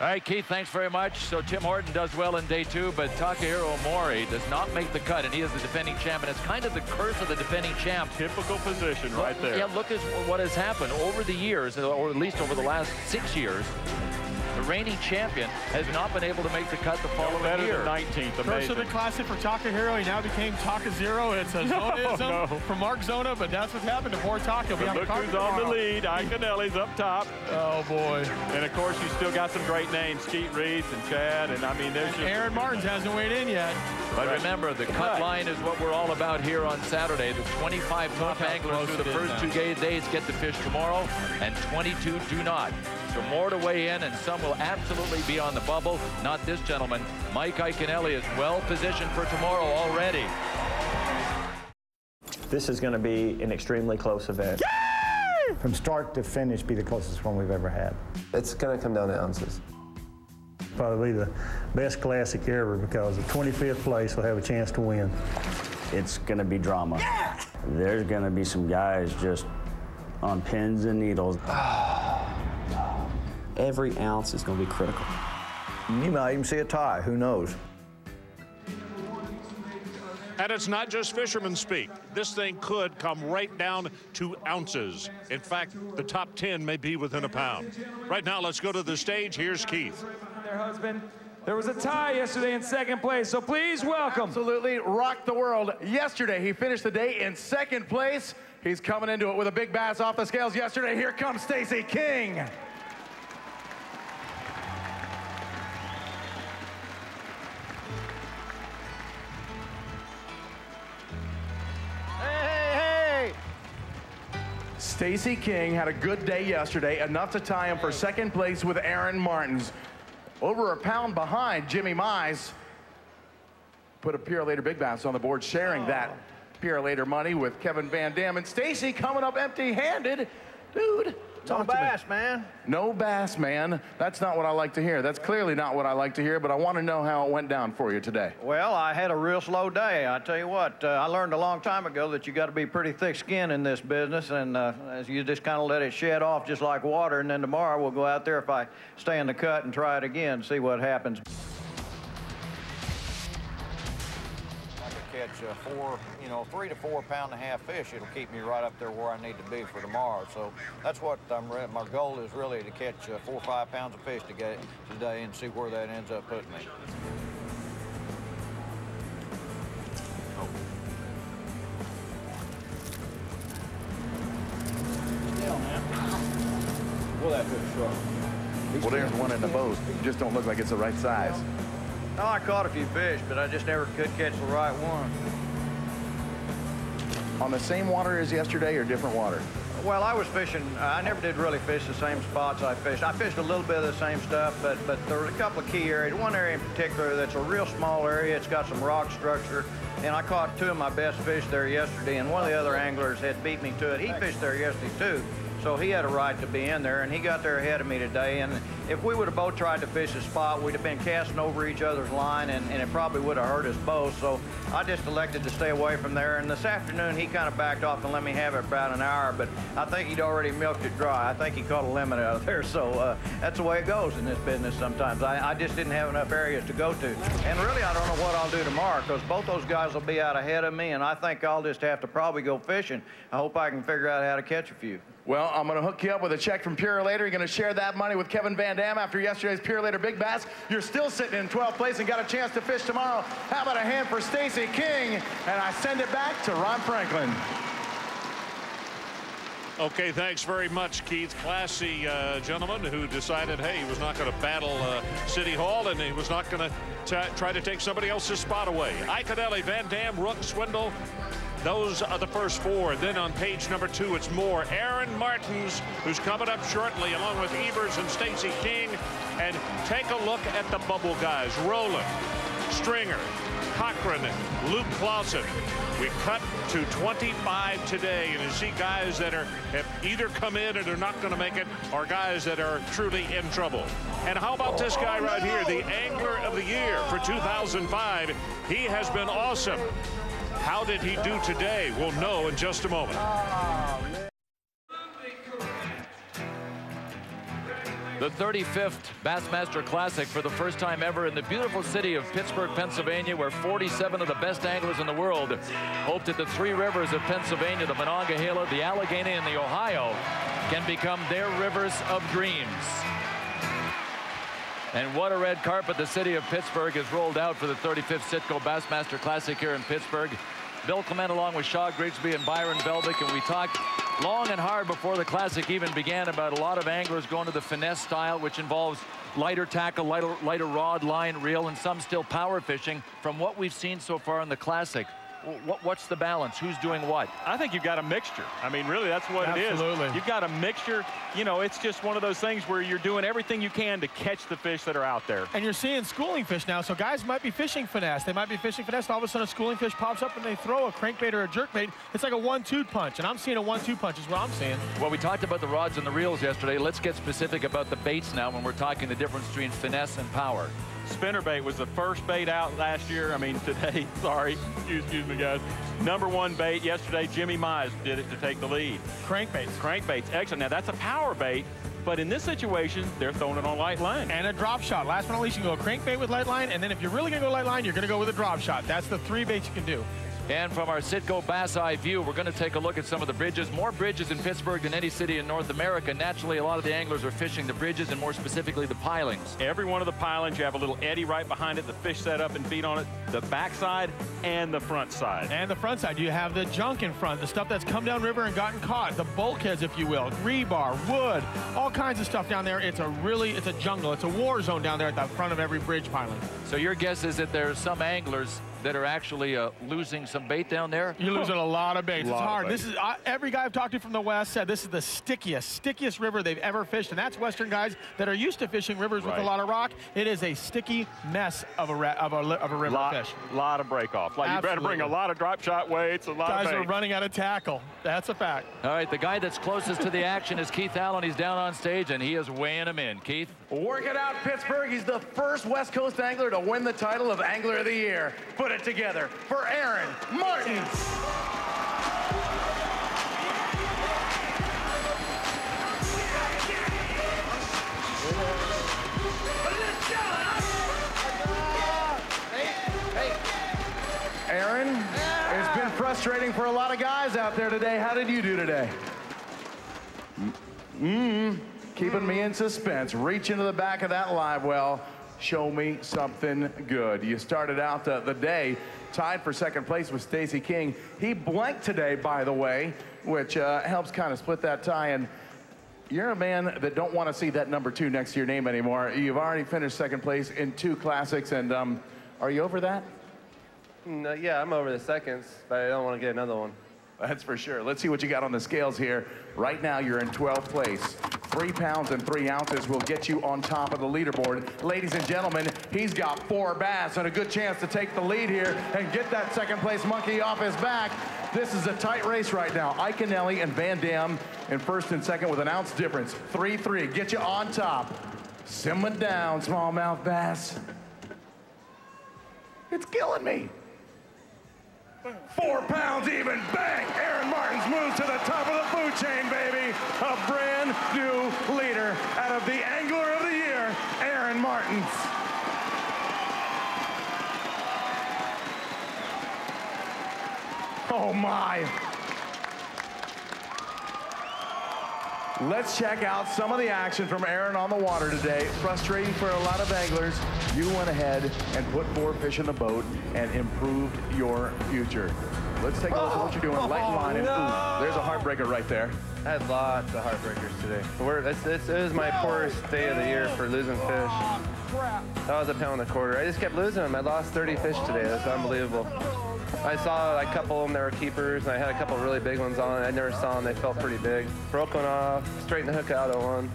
All right, Keith, thanks very much. So Tim Horton does well in day 2, but Takahiro Omori does not make the cut, and he is the defending champ, and it's kind of the curse of the defending champ. Typical position right there. Yeah, look at what has happened over the years, or at least over the last 6 years. The reigning champion has not been able to make the cut the following year. Better than 19th, Curse of the Classic for Takahiro. He now became Taka Zero. It's a Zonaism from Mark Zona, but that's what's happened to poor Taka. Look who's on the lead. Iaconelli's up top. Oh, boy. And, of course, you still got some great names. Keith Reeves and Chad, and, I mean, there's just... Aaron Martens hasn't weighed in yet. But remember, the cut line is what we're all about here on Saturday. The 25 top anglers through the first 2 days get to fish tomorrow, and 22 do not. So more to weigh in, and some will absolutely be on the bubble. Not this gentleman. Mike Iaconelli is well positioned for tomorrow already. This is going to be an extremely close event. Yay! From start to finish, be the closest one we've ever had. It's going to come down to ounces. Probably the best classic ever, because the 25th place will have a chance to win. It's going to be drama. Yeah! There's going to be some guys just on pins and needles. Every ounce is going to be critical. You might even see a tie, who knows? And it's not just fisherman speak. This thing could come right down to ounces. In fact, the top 10 may be within a pound. Right now, let's go to the stage. Here's Keith. Their husband. There was a tie yesterday in second place, so please welcome. Absolutely rocked the world yesterday. He finished the day in second place. He's coming into it with a big bass off the scales yesterday. Here comes Stacey King. Stacey King had a good day yesterday, enough to tie him for second place with Aaron Martens. Over a pound behind Jimmy Mize. Put a Pure Later Big Bass on the board, sharing that Pure Later money with Kevin Vandam. And Stacey coming up empty-handed. Dude, no bass, man. No bass, man. That's not what I like to hear. That's clearly not what I like to hear, but I want to know how it went down for you today. Well, I had a real slow day. I tell you what, I learned a long time ago that you got to be pretty thick-skinned in this business, and as you just kind of let it shed off just like water, and then tomorrow we'll go out there if I stay in the cut and try it again, see what happens. Catch 3 to 4 pound and a half fish. It'll keep me right up there where I need to be for tomorrow. So that's what my goal is, really, to catch 4 or 5 pounds of fish today and see where that ends up putting me. Still, man. Well, that fish strong. Well, there's one in the boat. You just don't look like it's the right size. No, I caught a few fish, but I just never could catch the right one. On the same water as yesterday or different water? Well, I was fishing. I never did really fish the same spots I fished. I fished a little bit of the same stuff, but there were a couple of key areas. One area in particular that's a real small area. It's got some rock structure, and I caught 2 of my best fish there yesterday, and one of the other anglers had beat me to it. He fished there yesterday too, so he had a right to be in there, and he got there ahead of me today. And if we would have both tried to fish a spot, we'd have been casting over each other's line, and it probably would have hurt us both. So I just elected to stay away from there. And this afternoon, he kind of backed off and let me have it for about an hour, but I think he'd already milked it dry. I think he caught a limit out of there. So that's the way it goes in this business sometimes. I just didn't have enough areas to go to. And really, I don't know what I'll do tomorrow, because both those guys will be out ahead of me, and I think I'll just have to probably go fishing. I hope I can figure out how to catch a few. Well, I'm going to hook you up with a check from Pure Later. You're going to share that money with Kevin Vandam after yesterday's Pure Later Big Bass. You're still sitting in 12th place and got a chance to fish tomorrow. How about a hand for Stacy King? And I send it back to Ron Franklin. Okay, thanks very much, Keith. Classy gentleman who decided, hey, he was not going to battle City Hall, and he was not going to try to take somebody else's spot away. Iaconelli, Vandam, Rook, Swindle. Those are the first 4. Then on page number 2, it's more. Aaron Martens, who's coming up shortly, along with Evers and Stacy King. And take a look at the bubble guys. Rowland, Stringer, Cochran, Luke Clausen. We cut to 25 today, and you see guys that have either come in or they're not going to make it, or guys that are truly in trouble. And how about this guy right here, the Angler of the Year for 2005? He has been awesome. How did he do today? We'll know in just a moment. The 35th Bassmaster Classic for the first time ever in the beautiful city of Pittsburgh, Pennsylvania, where 47 of the best anglers in the world hope that the 3 rivers of Pennsylvania, the Monongahela, the Allegheny, and the Ohio, can become their rivers of dreams. And what a red carpet the city of Pittsburgh has rolled out for the 35th Citgo Bassmaster Classic here in Pittsburgh. Bill Clement along with Shaw Grigsby and Byron Velvick, and we talked long and hard before the Classic even began about a lot of anglers going to the finesse style, which involves lighter tackle, lighter rod, line, reel, and some still power fishing. From what we've seen so far in the Classic, what's the balance? Who's doing what? I think you've got a mixture. I mean, really, that's what it is. Absolutely. You've got a mixture. You know, it's just one of those things where you're doing everything you can to catch the fish that are out there. And you're seeing schooling fish now, so guys might be fishing finesse. They might be fishing finesse, all of a sudden a schooling fish pops up and they throw a crankbait or a jerkbait. It's like a 1-2 punch, and I'm seeing a 1-2 punch is what I'm seeing. Well, we talked about the rods and the reels yesterday. Let's get specific about the baits now when we're talking the difference between finesse and power. Spinnerbait was the first bait out last year. I mean, today, sorry, excuse me, guys. #1 bait yesterday, Jimmy Mize did it to take the lead. Crankbaits. Crankbaits, excellent. Now, that's a power bait, but in this situation, they're throwing it on light line. And a drop shot. Last but not least, you can go crankbait with light line, and then if you're really going to go light line, you're going to go with a drop shot. That's the 3 baits you can do. And from our Citgo Bass Eye view, we're going to take a look at some of the bridges. More bridges in Pittsburgh than any city in North America. Naturally, a lot of the anglers are fishing the bridges, and more specifically the pilings. Every one of the pilings, you have a little eddy right behind it. The fish set up and feed on it. The backside and the front side. And the front side, you have the junk in front, the stuff that's come down river and gotten caught, the bulkheads, if you will, rebar, wood, all kinds of stuff down there. It's a jungle. It's a war zone down there at the front of every bridge piling. So your guess is that there are some anglers that are actually losing some bait down there? You're losing a lot of baits. It's hard. This is every guy I've talked to from the West said this is the stickiest river they've ever fished, and that's Western guys that are used to fishing rivers with a lot of rock. It is a sticky mess of a river fish. Lot of break off. Like you better bring a lot of drop shot weights. A lot of guys are running out of tackle. That's a fact. All right, the guy that's closest to the action is Keith Allen. He's down on stage, and he is weighing him in. Keith? Work it out, Pittsburgh. He's the first West Coast angler to win the title of Angler of the Year. Put it together for Aaron Martens. Aaron, it's been frustrating for a lot of guys out there today. How did you do today? Keeping me in suspense. Reach into the back of that live well. Show me something good. You started out the day tied for second place with Stacy King. He blanked today, by the way, which helps kind of split that tie. And you're a man that don't want to see that #2 next to your name anymore. You've already finished second place in 2 classics, and are you over that? No, yeah, I'm over the seconds, but I don't want to get another one. That's for sure. Let's see what you got on the scales here. Right now, you're in 12th place. 3 pounds and 3 ounces will get you on top of the leaderboard. Ladies and gentlemen, he's got 4 bass and a good chance to take the lead here and get that second place monkey off his back. This is a tight race right now. Iaconelli and Vandam in first and second with an ounce difference. 3-3, get you on top. Simmer down, smallmouth bass. It's killing me. 4 pounds even, bang! Aaron Martens moves to the top of the food chain, baby. A brand new leader out of the Angler of the Year, Aaron Martens. Oh my. Let's check out some of the action from Aaron on the water today. Frustrating for a lot of anglers. You went ahead and put 4 fish in the boat and improved your future. Let's take a look at what you're doing. Light line and ooh, there's a heartbreaker right there. I had lots of heartbreakers today. It was my poorest day of the year for losing fish. That was a pound and a quarter. I just kept losing them. I lost 30 fish today. That's unbelievable. I saw a couple of them that were keepers, and I had a couple of really big ones on. I never saw them. They felt pretty big. Broke one off, straightened the hook out of one.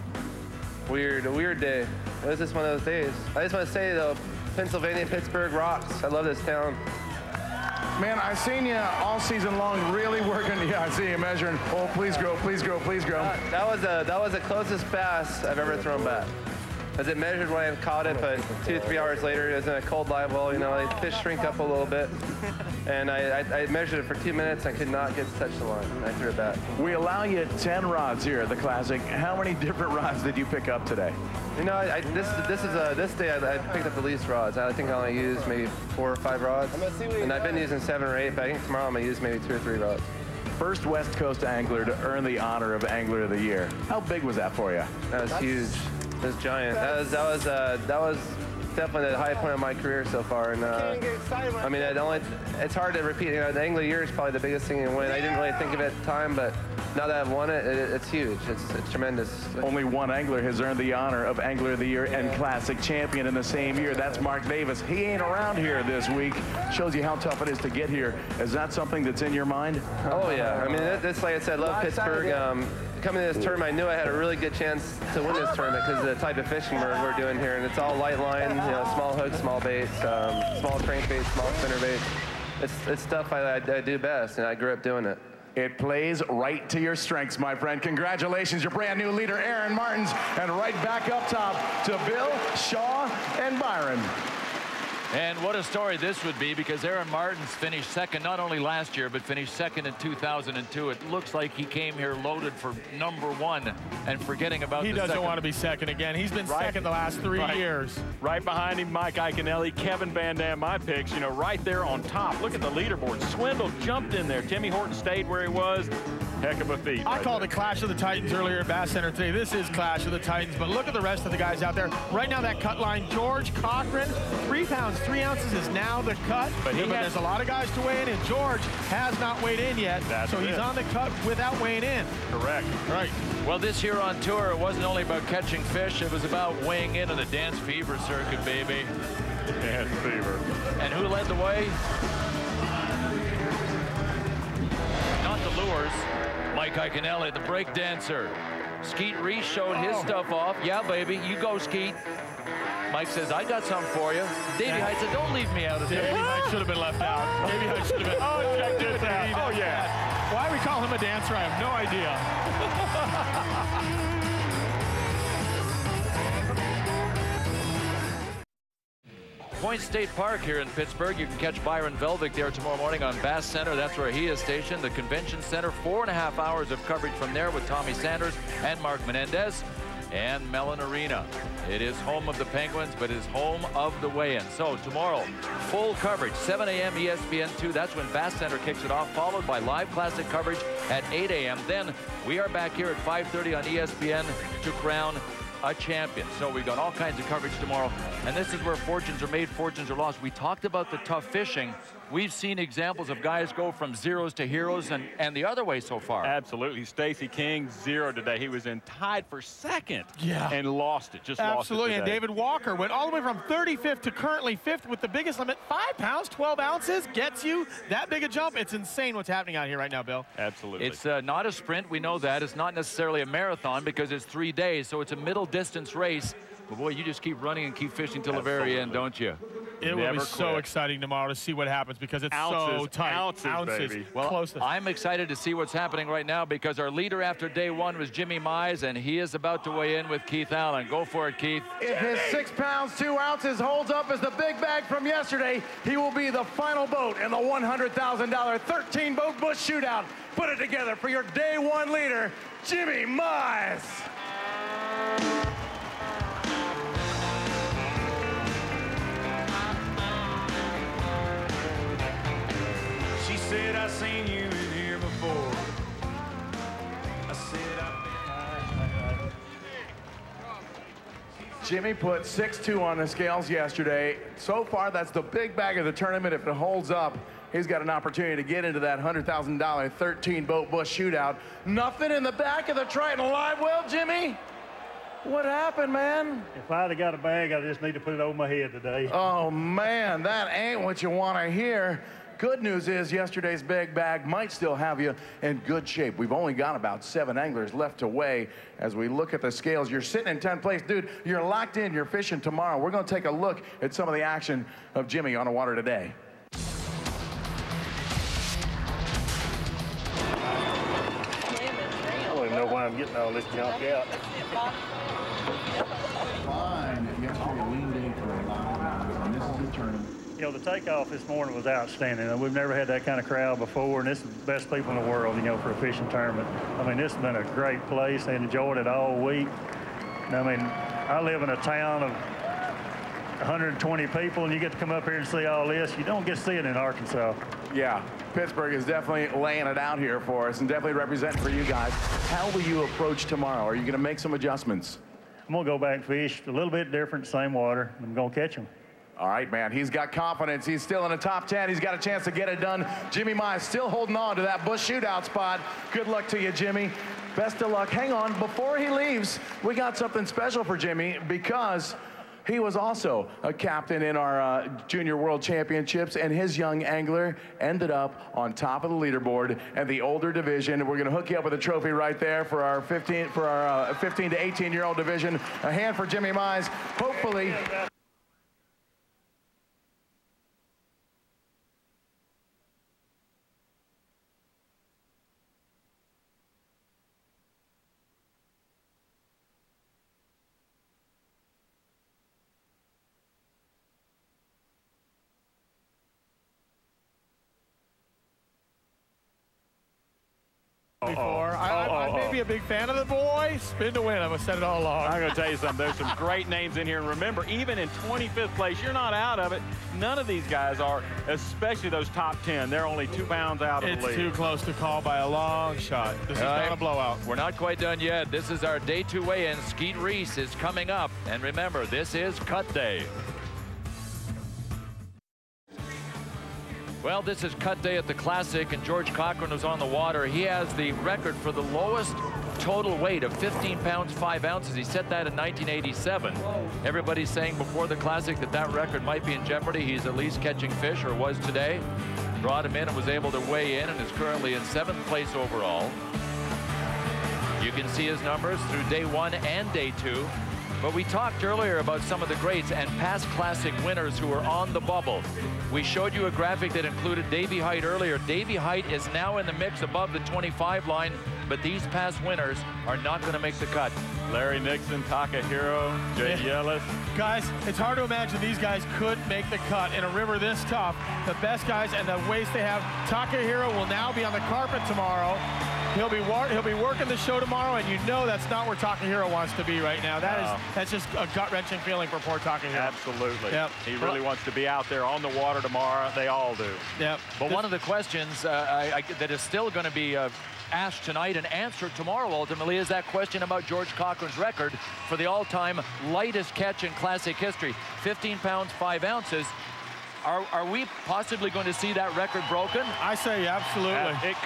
A weird day. It was just one of those days. I just want to say, though, Pennsylvania, Pittsburgh rocks. I love this town. Man, I've seen you all season long really working. Yeah, I see you measuring. Oh, please grow, please grow, please grow. That was the closest bass I've ever thrown back. As it measured when I caught it, but 2-3 hours later, it was in a cold live well. You know, the fish shrink up a little bit. And I measured it for 2 minutes. I could not get to touch the line. I threw it back. We allow you 10 rods here at the Classic. How many different rods did you pick up today? You know, this day I picked up the least rods. I think I only used maybe 4 or 5 rods. And I've been using 7 or 8, but I think tomorrow I'm going to use maybe 2 or 3 rods. First West Coast angler to earn the honor of Angler of the Year. How big was that for you? That was huge. It was giant. That was definitely the high point of my career so far. And I mean, it's hard to repeat. You know, the Angler of the Year is probably the biggest thing you win. I didn't really think of it at the time, but now that I've won it, it's huge. It's tremendous. Only one angler has earned the honor of Angler of the Year and Classic Champion in the same year. That's Mark Davis. He ain't around here this week. Shows you how tough it is to get here. Is that something that's in your mind? Oh yeah. I mean, this, like I said, I love Pittsburgh. Coming to this tournament, I knew I had a really good chance to win this tournament because of the type of fishing we're doing here, and it's all light line, you know, small hooks, small baits, small crankbaits, small spinnerbaits. It's stuff I do best, and I grew up doing it. It plays right to your strengths, my friend. Congratulations, your brand new leader, Aaron Martens, and right back up top to Bill, Shaw, and Byron. And what a story this would be, because Aaron Martens finished second not only last year, but finished second in 2002. It looks like he came here loaded for #1 and forgetting about he doesn't want to be second again. He's been second the last 3 years. Right behind him, Mike Iaconelli, Kevin Vandam, my picks, you know, right there on top. Look at the leaderboard. Swindle jumped in there. Timmy Horton stayed where he was. Heck of a feat. I called it Clash of the Titans earlier at Bass Center today. This is Clash of the Titans, but look at the rest of the guys out there. Right now, that cut line, George Cochran, 3 pounds, 3 ounces is now the cut. But there's a lot of guys to weigh in, and George has not weighed in yet. So he's on the cut without weighing in. Correct. Right. Well, this year on tour, it wasn't only about catching fish, it was about weighing in on the Dance Fever circuit, baby. Dance Fever. And who led the way? Not the lures. Mike Iaconelli, the break dancer. Skeet Reese showed his stuff off. Yeah, baby, you go, Skeet. Mike says, I got something for you. Davey Hyde said, don't leave me out of this. Davey Hyde should have been left out. Davey Hyde should have been. Oh, check this out. Oh, yeah. Why we call him a dancer, I have no idea. Point State Park here in Pittsburgh. You can catch Byron Velvick there tomorrow morning on Bass Center. That's where he is stationed. The Convention Center, 4.5 hours of coverage from there with Tommy Sanders and Mark Menendez. And Mellon Arena. It is home of the Penguins, but it is home of the weigh-in. So tomorrow, full coverage, 7 a.m. ESPN2. That's when Bass Center kicks it off, followed by live classic coverage at 8 a.m. Then we are back here at 5:30 on ESPN to crown a champion. So we've got all kinds of coverage tomorrow. And this is where fortunes are made, fortunes are lost. We talked about the tough fishing. We've seen examples of guys go from zeros to heroes and the other way so far. Absolutely. Stacey King, 0 today. He was tied for second and lost it. Just Absolutely. lost it And David Walker went all the way from 35th to currently 5th with the biggest limit. 5 pounds, 12 ounces gets you that big a jump. It's insane what's happening out here right now, Bill. Absolutely. It's not a sprint. We know that. It's not necessarily a marathon because it's 3 days. So it's a middle distance race. But boy, you just keep running and keep fishing till the very end, don't you? It will be so exciting tomorrow to see what happens because it's so tight. Ounces, baby. Well, closest. I'm excited to see what's happening right now because our leader after day 1 was Jimmy Mize, and he is about to weigh in with Keith Allen. Go for it, Keith. If his 6 pounds, 2 ounces holds up as the big bag from yesterday, he will be the final boat in the $100,000 13-boat bush shootout. Put it together for your day 1 leader, Jimmy Mize. She said, I seen you in here before. I said, Jimmy put 6'2" on the scales yesterday. So far, that's the big bag of the tournament. If it holds up, he's got an opportunity to get into that $100,000 13-boat bush shootout. Nothing in the back of the Triton live well, Jimmy? What happened, man? If I'd have got a bag, I just need to put it over my head today. Oh, man, that ain't what you want to hear. Good news is yesterday's big bag might still have you in good shape. We've only got about 7 anglers left to weigh as we look at the scales. You're sitting in 10th place. Dude, you're locked in. You're fishing tomorrow. We're going to take a look at some of the action of Jimmy on the water today. I don't even know why I'm getting all this junk out. Fine. Yesterday lean day for a lot, and this is the tournament. You know, the takeoff this morning was outstanding. We've never had that kind of crowd before, and this is the best people in the world, you know, for a fishing tournament. I mean, this has been a great place. They enjoyed it all week. And I mean, I live in a town of 120 people, and you get to come up here and see all this. You don't get to see it in Arkansas. Yeah, Pittsburgh is definitely laying it out here for us and definitely representing for you guys. How will you approach tomorrow? Are you going to make some adjustments? I'm going to go back and fish a little bit different, same water. I'm going to catch them. All right, man, he's got confidence. He's still in the top 10. He's got a chance to get it done. Jimmy Mize still holding on to that bush shootout spot. Good luck to you, Jimmy. Best of luck. Hang on, before he leaves, we got something special for Jimmy because he was also a captain in our Junior World Championships, and his young angler ended up on top of the leaderboard in the older division. We're going to hook you up with a trophy right there for our 15 to 18-year-old division. A hand for Jimmy Mize. Hopefully. Before. I may be a big fan of the boy. Spin to win. I've said it all along. I'm going to tell you something. There's some great names in here. And remember, even in 25th place, you're not out of it. None of these guys are, especially those top 10. They're only 2 pounds out of the lead. It's too close to call by a long shot. This is not a blowout. We're not quite done yet. This is our day 2 weigh-in. Skeet Reese is coming up. And remember, this is cut day. Well, this is cut day at the Classic, and George Cochran was on the water. He has the record for the lowest total weight of 15 pounds, 5 ounces. He set that in 1987. Everybody's saying before the Classic that that record might be in jeopardy. He's at least catching fish, or was today. Brought him in and was able to weigh in, and is currently in 7th place overall. You can see his numbers through day 1 and day 2. But we talked earlier about some of the greats and past Classic winners who are on the bubble. We showed you a graphic that included Davey Height earlier. Davey Height is now in the mix above the 25 line, but these past winners are not going to make the cut. Larry Nixon, Takahiro, Jay Yellis. Guys, it's hard to imagine these guys could make the cut in a river this tough. The best guys and the ways they have. Takahiro will now be on the carpet tomorrow. He'll be working the show tomorrow, and you know that's not where Takahiro wants to be right now. That's just a gut-wrenching feeling for poor Takahiro. Absolutely. Yep. He really wants to be out there on the water tomorrow. They all do. Yep. But one of the questions that is still going to be asked tonight and answered tomorrow ultimately is that question about George Cochran's record for the all-time lightest catch in Classic history, 15 pounds 5 ounces. Are we possibly going to see that record broken? I say absolutely. It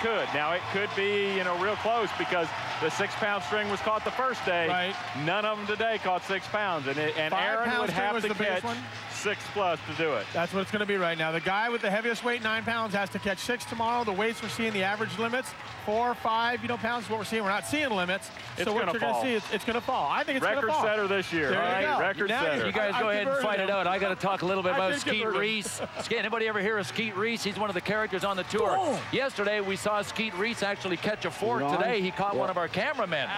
could. Now, it could be, you know, real close because the 6-pound string was caught the first day. Right. None of them today caught 6 pounds. And Aaron would have to catch 6+ to do it. That's what it's going to be right now. The guy with the heaviest weight, 9 pounds, has to catch 6 tomorrow. The weights we're seeing, the average limits, 4 or 5 pounds is what we're seeing. We're not seeing limits. So what you're going to see, it's going to fall. I think it's going to fall. Record setter this year. There you go. Record setter. You guys go ahead and fight it out. I got to talk a little bit about Skeet Reese. Anybody ever hear of Skeet Reese? He's one of the characters on the tour. Oh. Yesterday, we saw Skeet Reese actually catch a fork. Today, he caught one of our cameramen.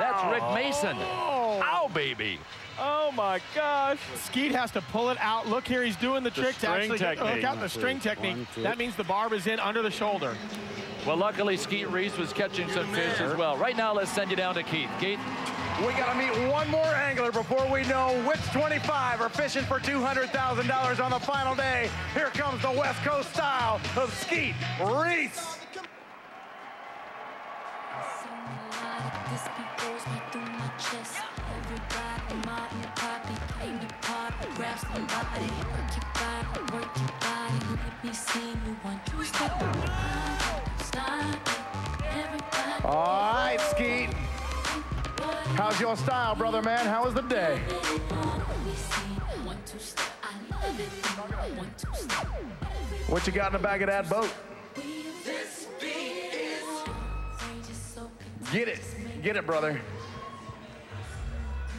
That's Rick Mason. Ow, baby. Oh, my gosh. Skeet has to pull it out. Look here, he's doing the trick to actually hook out the string technique. That means the barb is in under the shoulder. Well, luckily, Skeet Reese was catching some fish as well. Right now, let's send you down to Keith. Keith? We got to meet one more angler before we know which 25 are fishing for $200,000 on the final day. Here comes the West Coast style of Skeet Reese. All right, Skeet. How's your style, brother, man? How was the day? What you got in the back of that boat? Get it. Get it, brother.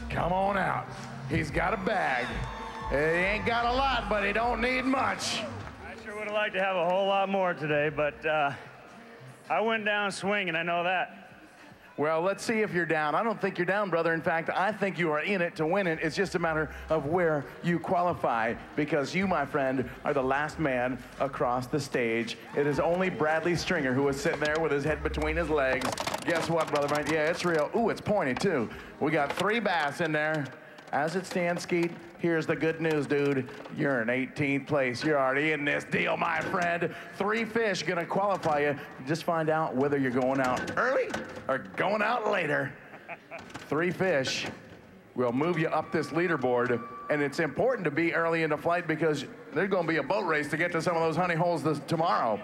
Come on out. He's got a bag. He ain't got a lot, but he don't need much. I sure would have liked to have a whole lot more today, but I went down swinging, I know that. Well, let's see if you're down. I don't think you're down, brother. In fact, I think you are in it to win it. It's just a matter of where you qualify, because you, my friend, are the last man across the stage. It is only Bradley Stringer who is sitting there with his head between his legs. Guess what, brother? Yeah, it's real. Ooh, it's pointy, too. We got 3 bass in there. As it stands, Skeet, here's the good news, dude. You're in 18th place. You're already in this deal, my friend. 3 fish gonna qualify you. Just find out whether you're going out early or going out later. 3 fish will move you up this leaderboard, and it's important to be early in the flight because there's gonna be a boat race to get to some of those honey holes tomorrow.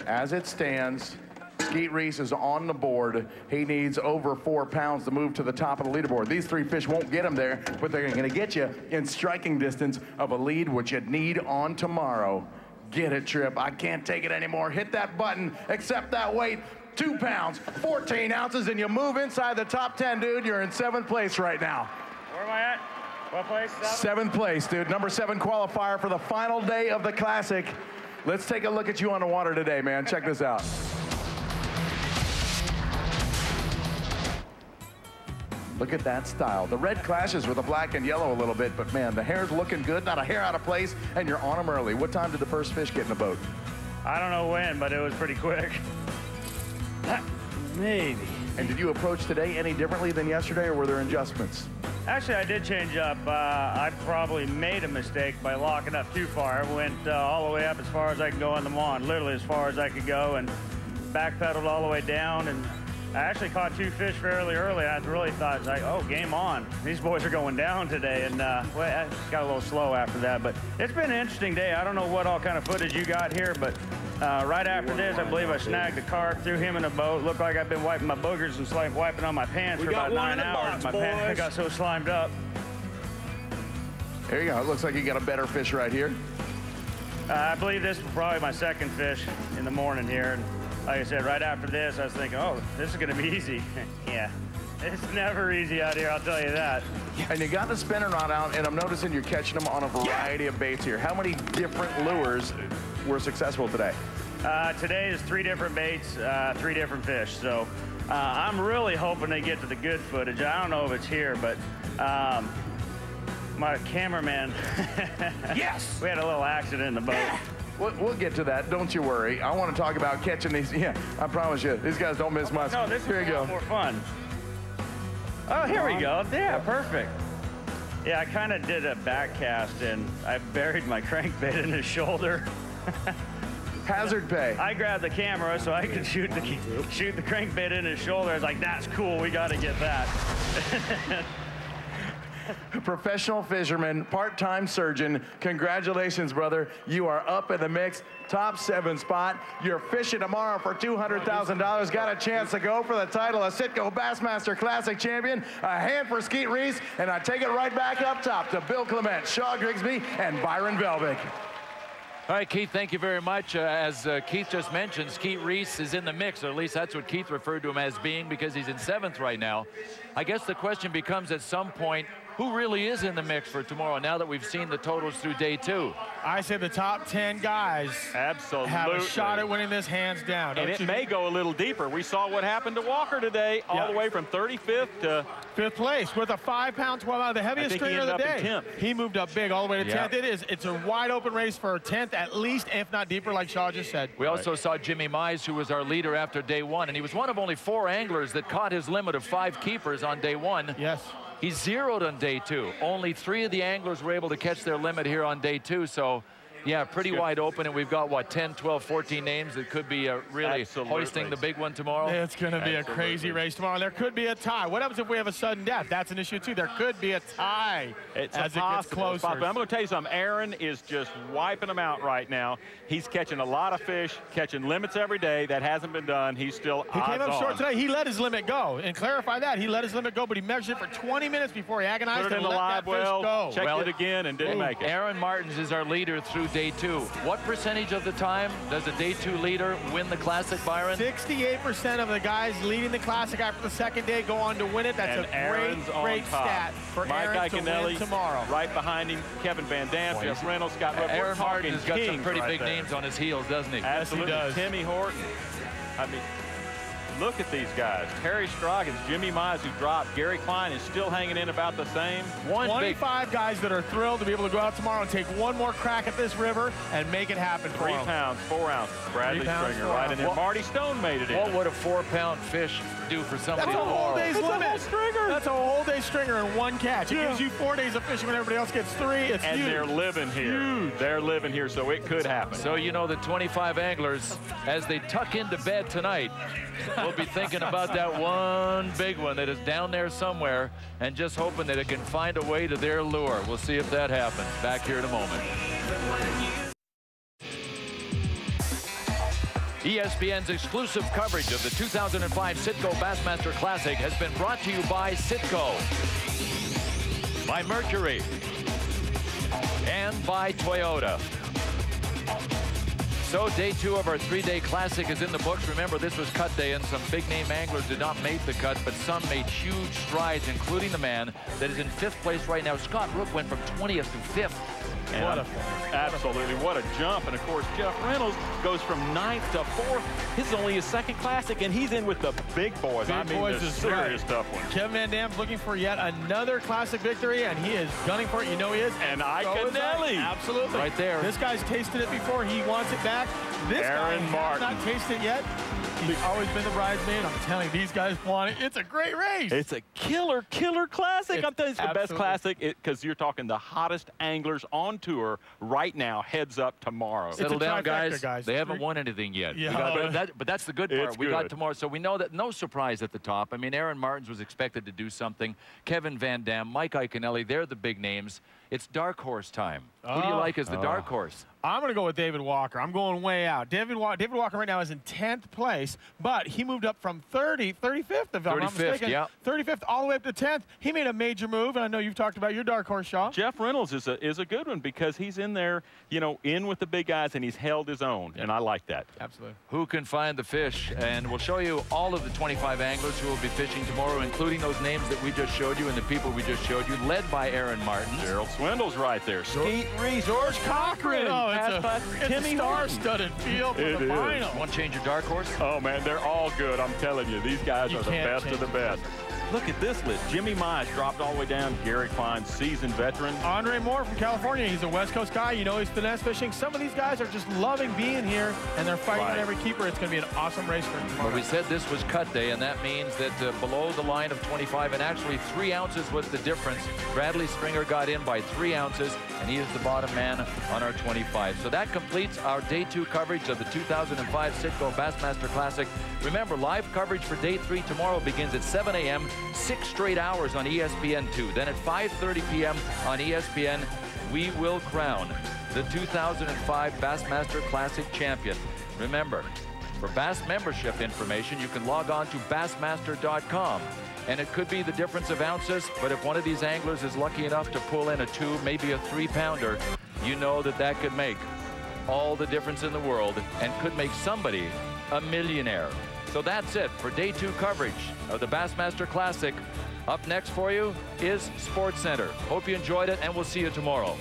As it stands, Skeet Reese is on the board. He needs over 4 pounds to move to the top of the leaderboard. These 3 fish won't get him there, but they're going to get you in striking distance of a lead, which you need on tomorrow. Get it, Trip. I can't take it anymore. Hit that button, accept that weight. 2 pounds, 14 ounces, and you move inside the top 10, dude. You're in 7th place right now. Where am I at? What place? 7th place, dude. Number 7 qualifier for the final day of the Classic. Let's take a look at you on the water today, man. Check this out. Look at that style. The red clashes with the black and yellow a little bit, but man, the hair's looking good, not a hair out of place, and you're on them early. What time did the first fish get in the boat? I don't know when, but it was pretty quick. Maybe. And did you approach today any differently than yesterday, or were there adjustments? Actually, I did change up. I probably made a mistake by locking up too far. I went all the way up as far as I could go on the wand, literally as far as I could go, and backpedaled all the way down, and I actually caught 2 fish fairly early. I really thought, like, oh, game on. These boys are going down today, and well, I got a little slow after that. But it's been an interesting day. I don't know what all kind of footage you got here, but right after this, I believe I snagged a carp, threw him in a boat. Looked like I've been wiping my boogers and wiping on my pants for about 9 hours. My pants got so slimed up. There you go. It looks like you got a better fish right here. I believe this was probably my 2nd fish in the morning here. And like I said, right after this, I was thinking, oh, this is going to be easy. Yeah, it's never easy out here, I'll tell you that. And you got the spinner rod out, and I'm noticing you're catching them on a variety of baits here. How many different lures were successful today? Today is 3 different baits, 3 different fish. So I'm really hoping they get to the good footage. I don't know if it's here, but my cameraman, yes, we had a little accident in the boat. We'll get to that. Don't you worry. I want to talk about catching these. Yeah, I promise you, these guys don't miss much. No, this Here is you a lot go. more fun. Oh, here we go. Yeah, perfect. Yeah, I kind of did a back cast, and I buried my crankbait in his shoulder. Hazard pay. I grabbed the camera so I could shoot the crankbait in his shoulder. I was like, that's cool. We got to get that. Professional fisherman, part-time surgeon. Congratulations, brother. You are up in the mix. Top 7 spot. You're fishing tomorrow for $200,000. Got a chance to go for the title of Citgo Bassmaster Classic champion. A hand for Skeet Reese, and I take it right back up top to Bill Clement, Shaw Grigsby, and Byron Velvick. All right, Keith, thank you very much. As Keith just mentioned, Skeet Reese is in the mix, or at least that's what Keith referred to him as being, because he's in 7th right now. I guess the question becomes at some point, who really is in the mix for tomorrow now that we've seen the totals through day 2? I say the top 10 guys absolutely have a shot at winning this hands down. And it may go a little deeper. We saw what happened to Walker today, all the way from 35th to 5th place with a 5-pound 12 out, the heaviest stringer of the day. He moved up big all the way to 10th. It's a wide open race for 10th at least, if not deeper, like Shaw just said. We also saw Jimmy Mize, who was our leader after day 1, and he was one of only 4 anglers that caught his limit of 5 keepers on day 1. Yes. He zeroed on day 2. Only 3 of the anglers were able to catch their limit here on day 2. So, yeah, pretty wide open. And we've got, what, 10, 12, 14 names that could be really hoisting the big one tomorrow. It's going to be a crazy race tomorrow. There could be a tie. What happens if we have a sudden death? That's an issue, too. There could be a tie as it gets closer. I'm going to tell you something. Aaron is just wiping them out right now. He's catching a lot of fish, catching limits every day. That hasn't been done. He's still He came up short today. He let his limit go. And clarify that. He let his limit go, but he measured it for 20 minutes before he agonized Put it in the live well, checked it again, and didn't make it. Aaron Martens is our leader through day 2. What percentage of the time does a day 2 leader win the Classic, Byron? 68% of the guys leading the Classic after the second day go on to win it. That's a great stat for Aaron to win tomorrow. Right behind him, Kevin Vandam, Jeff Reynolds, Scott Rupp. Aaron Martens has got some pretty big names on his heels, doesn't he? Absolutely. Yes, he does. Timmy Horton. I mean, look at these guys. Terry Stroggins, Jimmy Mize, who dropped. Gary Klein is still hanging in about the same. 25 guys that are thrilled to be able to go out tomorrow and take one more crack at this river and make it happen for 3 them. pounds, 4 ounces. Bradley Stringer right in there. Marty Stone made it in. What would a 4-pound fish do for somebody That's a whole day's limit. A whole stringer. That's a whole day stringer in 1 catch. It gives you 4 days of fishing when everybody else gets 3. It's and huge. they're living here. Huge. They're living here, so it could happen. So you know the 25 anglers, as they tuck into bed tonight, will be thinking about that one big one that is down there somewhere and just hoping that it can find a way to their lure. We'll see if that happens. Back here in a moment. ESPN's exclusive coverage of the 2005 Citgo Bassmaster Classic has been brought to you by Citgo, by Mercury, and by Toyota. So day 2 of our 3-day classic is in the books. Remember, this was cut day, and some big-name anglers did not make the cut, but some made huge strides, including the man that is in 5th place right now. Scott Rook went from 20th to 5th. And absolutely, what a jump. And of course, Jeff Reynolds goes from 9th to 4th. This is only his 2nd classic, and he's in with the big boys. I mean, the serious tough ones. Kevin Vandam's looking for yet another classic victory, and he is gunning for it. You know he is. And Iaconelli. Absolutely. Right there. This guy's tasted it before. He wants it back. This guy has not tasted it yet. He's always been the bridesmaid. I'm telling you, these guys want it. It's a great race. It's a killer classic. I'm telling you, it's the best classic because you're talking the hottest anglers on tour right now. Heads up tomorrow. Settle down, guys. They haven't won anything yet. Yeah. But that's the good part. We got tomorrow, so we know that no surprise at the top. I mean, Aaron Martens was expected to do something. Kevin Vandam, Mike Iaconelli, they're the big names. It's dark horse time. Who do you like as the dark horse? I'm going to go with David Walker. I'm going way out. David Walker right now is in 10th place, but he moved up from 35th, if I'm not mistaken. 35th all the way up to 10th. He made a major move, and I know you've talked about your dark horse, Shaw. Jeff Reynolds is a good one because he's in there, you know, in with the big guys, and he's held his own, and I like that. Absolutely. Who can find the fish? And we'll show you all of the 25 anglers who will be fishing tomorrow, including those names that we just showed you and the people we just showed you, led by Aaron Martens. Gerald Swindle's right there. Skeet Reese, George Cochran. Oh, it's Timmy a star-studded field for the final. Want to change your dark horse? Oh, man, they're all good. I'm telling you, these guys are the best of the best. look at this list. Jimmy Mize dropped all the way down. Gary Klein, seasoned veteran. Andre Moore from California. He's a West Coast guy. You know he's finesse fishing. Some of these guys are just loving being here, and they're fighting at every keeper. It's going to be an awesome race for him tomorrow. Well, we said this was cut day, and that means that below the line of 25, and actually 3 ounces was the difference. Bradley Stringer got in by 3 ounces, and he is the bottom man on our 25. So that completes our Day 2 coverage of the 2005 Citgo Bassmaster Classic. Remember, live coverage for Day 3 tomorrow begins at 7 a.m., 6 straight hours on ESPN2. Then at 5:30 p.m. on ESPN, we will crown the 2005 Bassmaster Classic champion. Remember, for Bass membership information, you can log on to bassmaster.com. And it could be the difference of ounces, but if one of these anglers is lucky enough to pull in a 2, maybe a 3-pounder, you know that that could make all the difference in the world and could make somebody a millionaire. So that's it for Day 2 coverage of the Bassmaster Classic. Up next for you is SportsCenter. Hope you enjoyed it, and we'll see you tomorrow.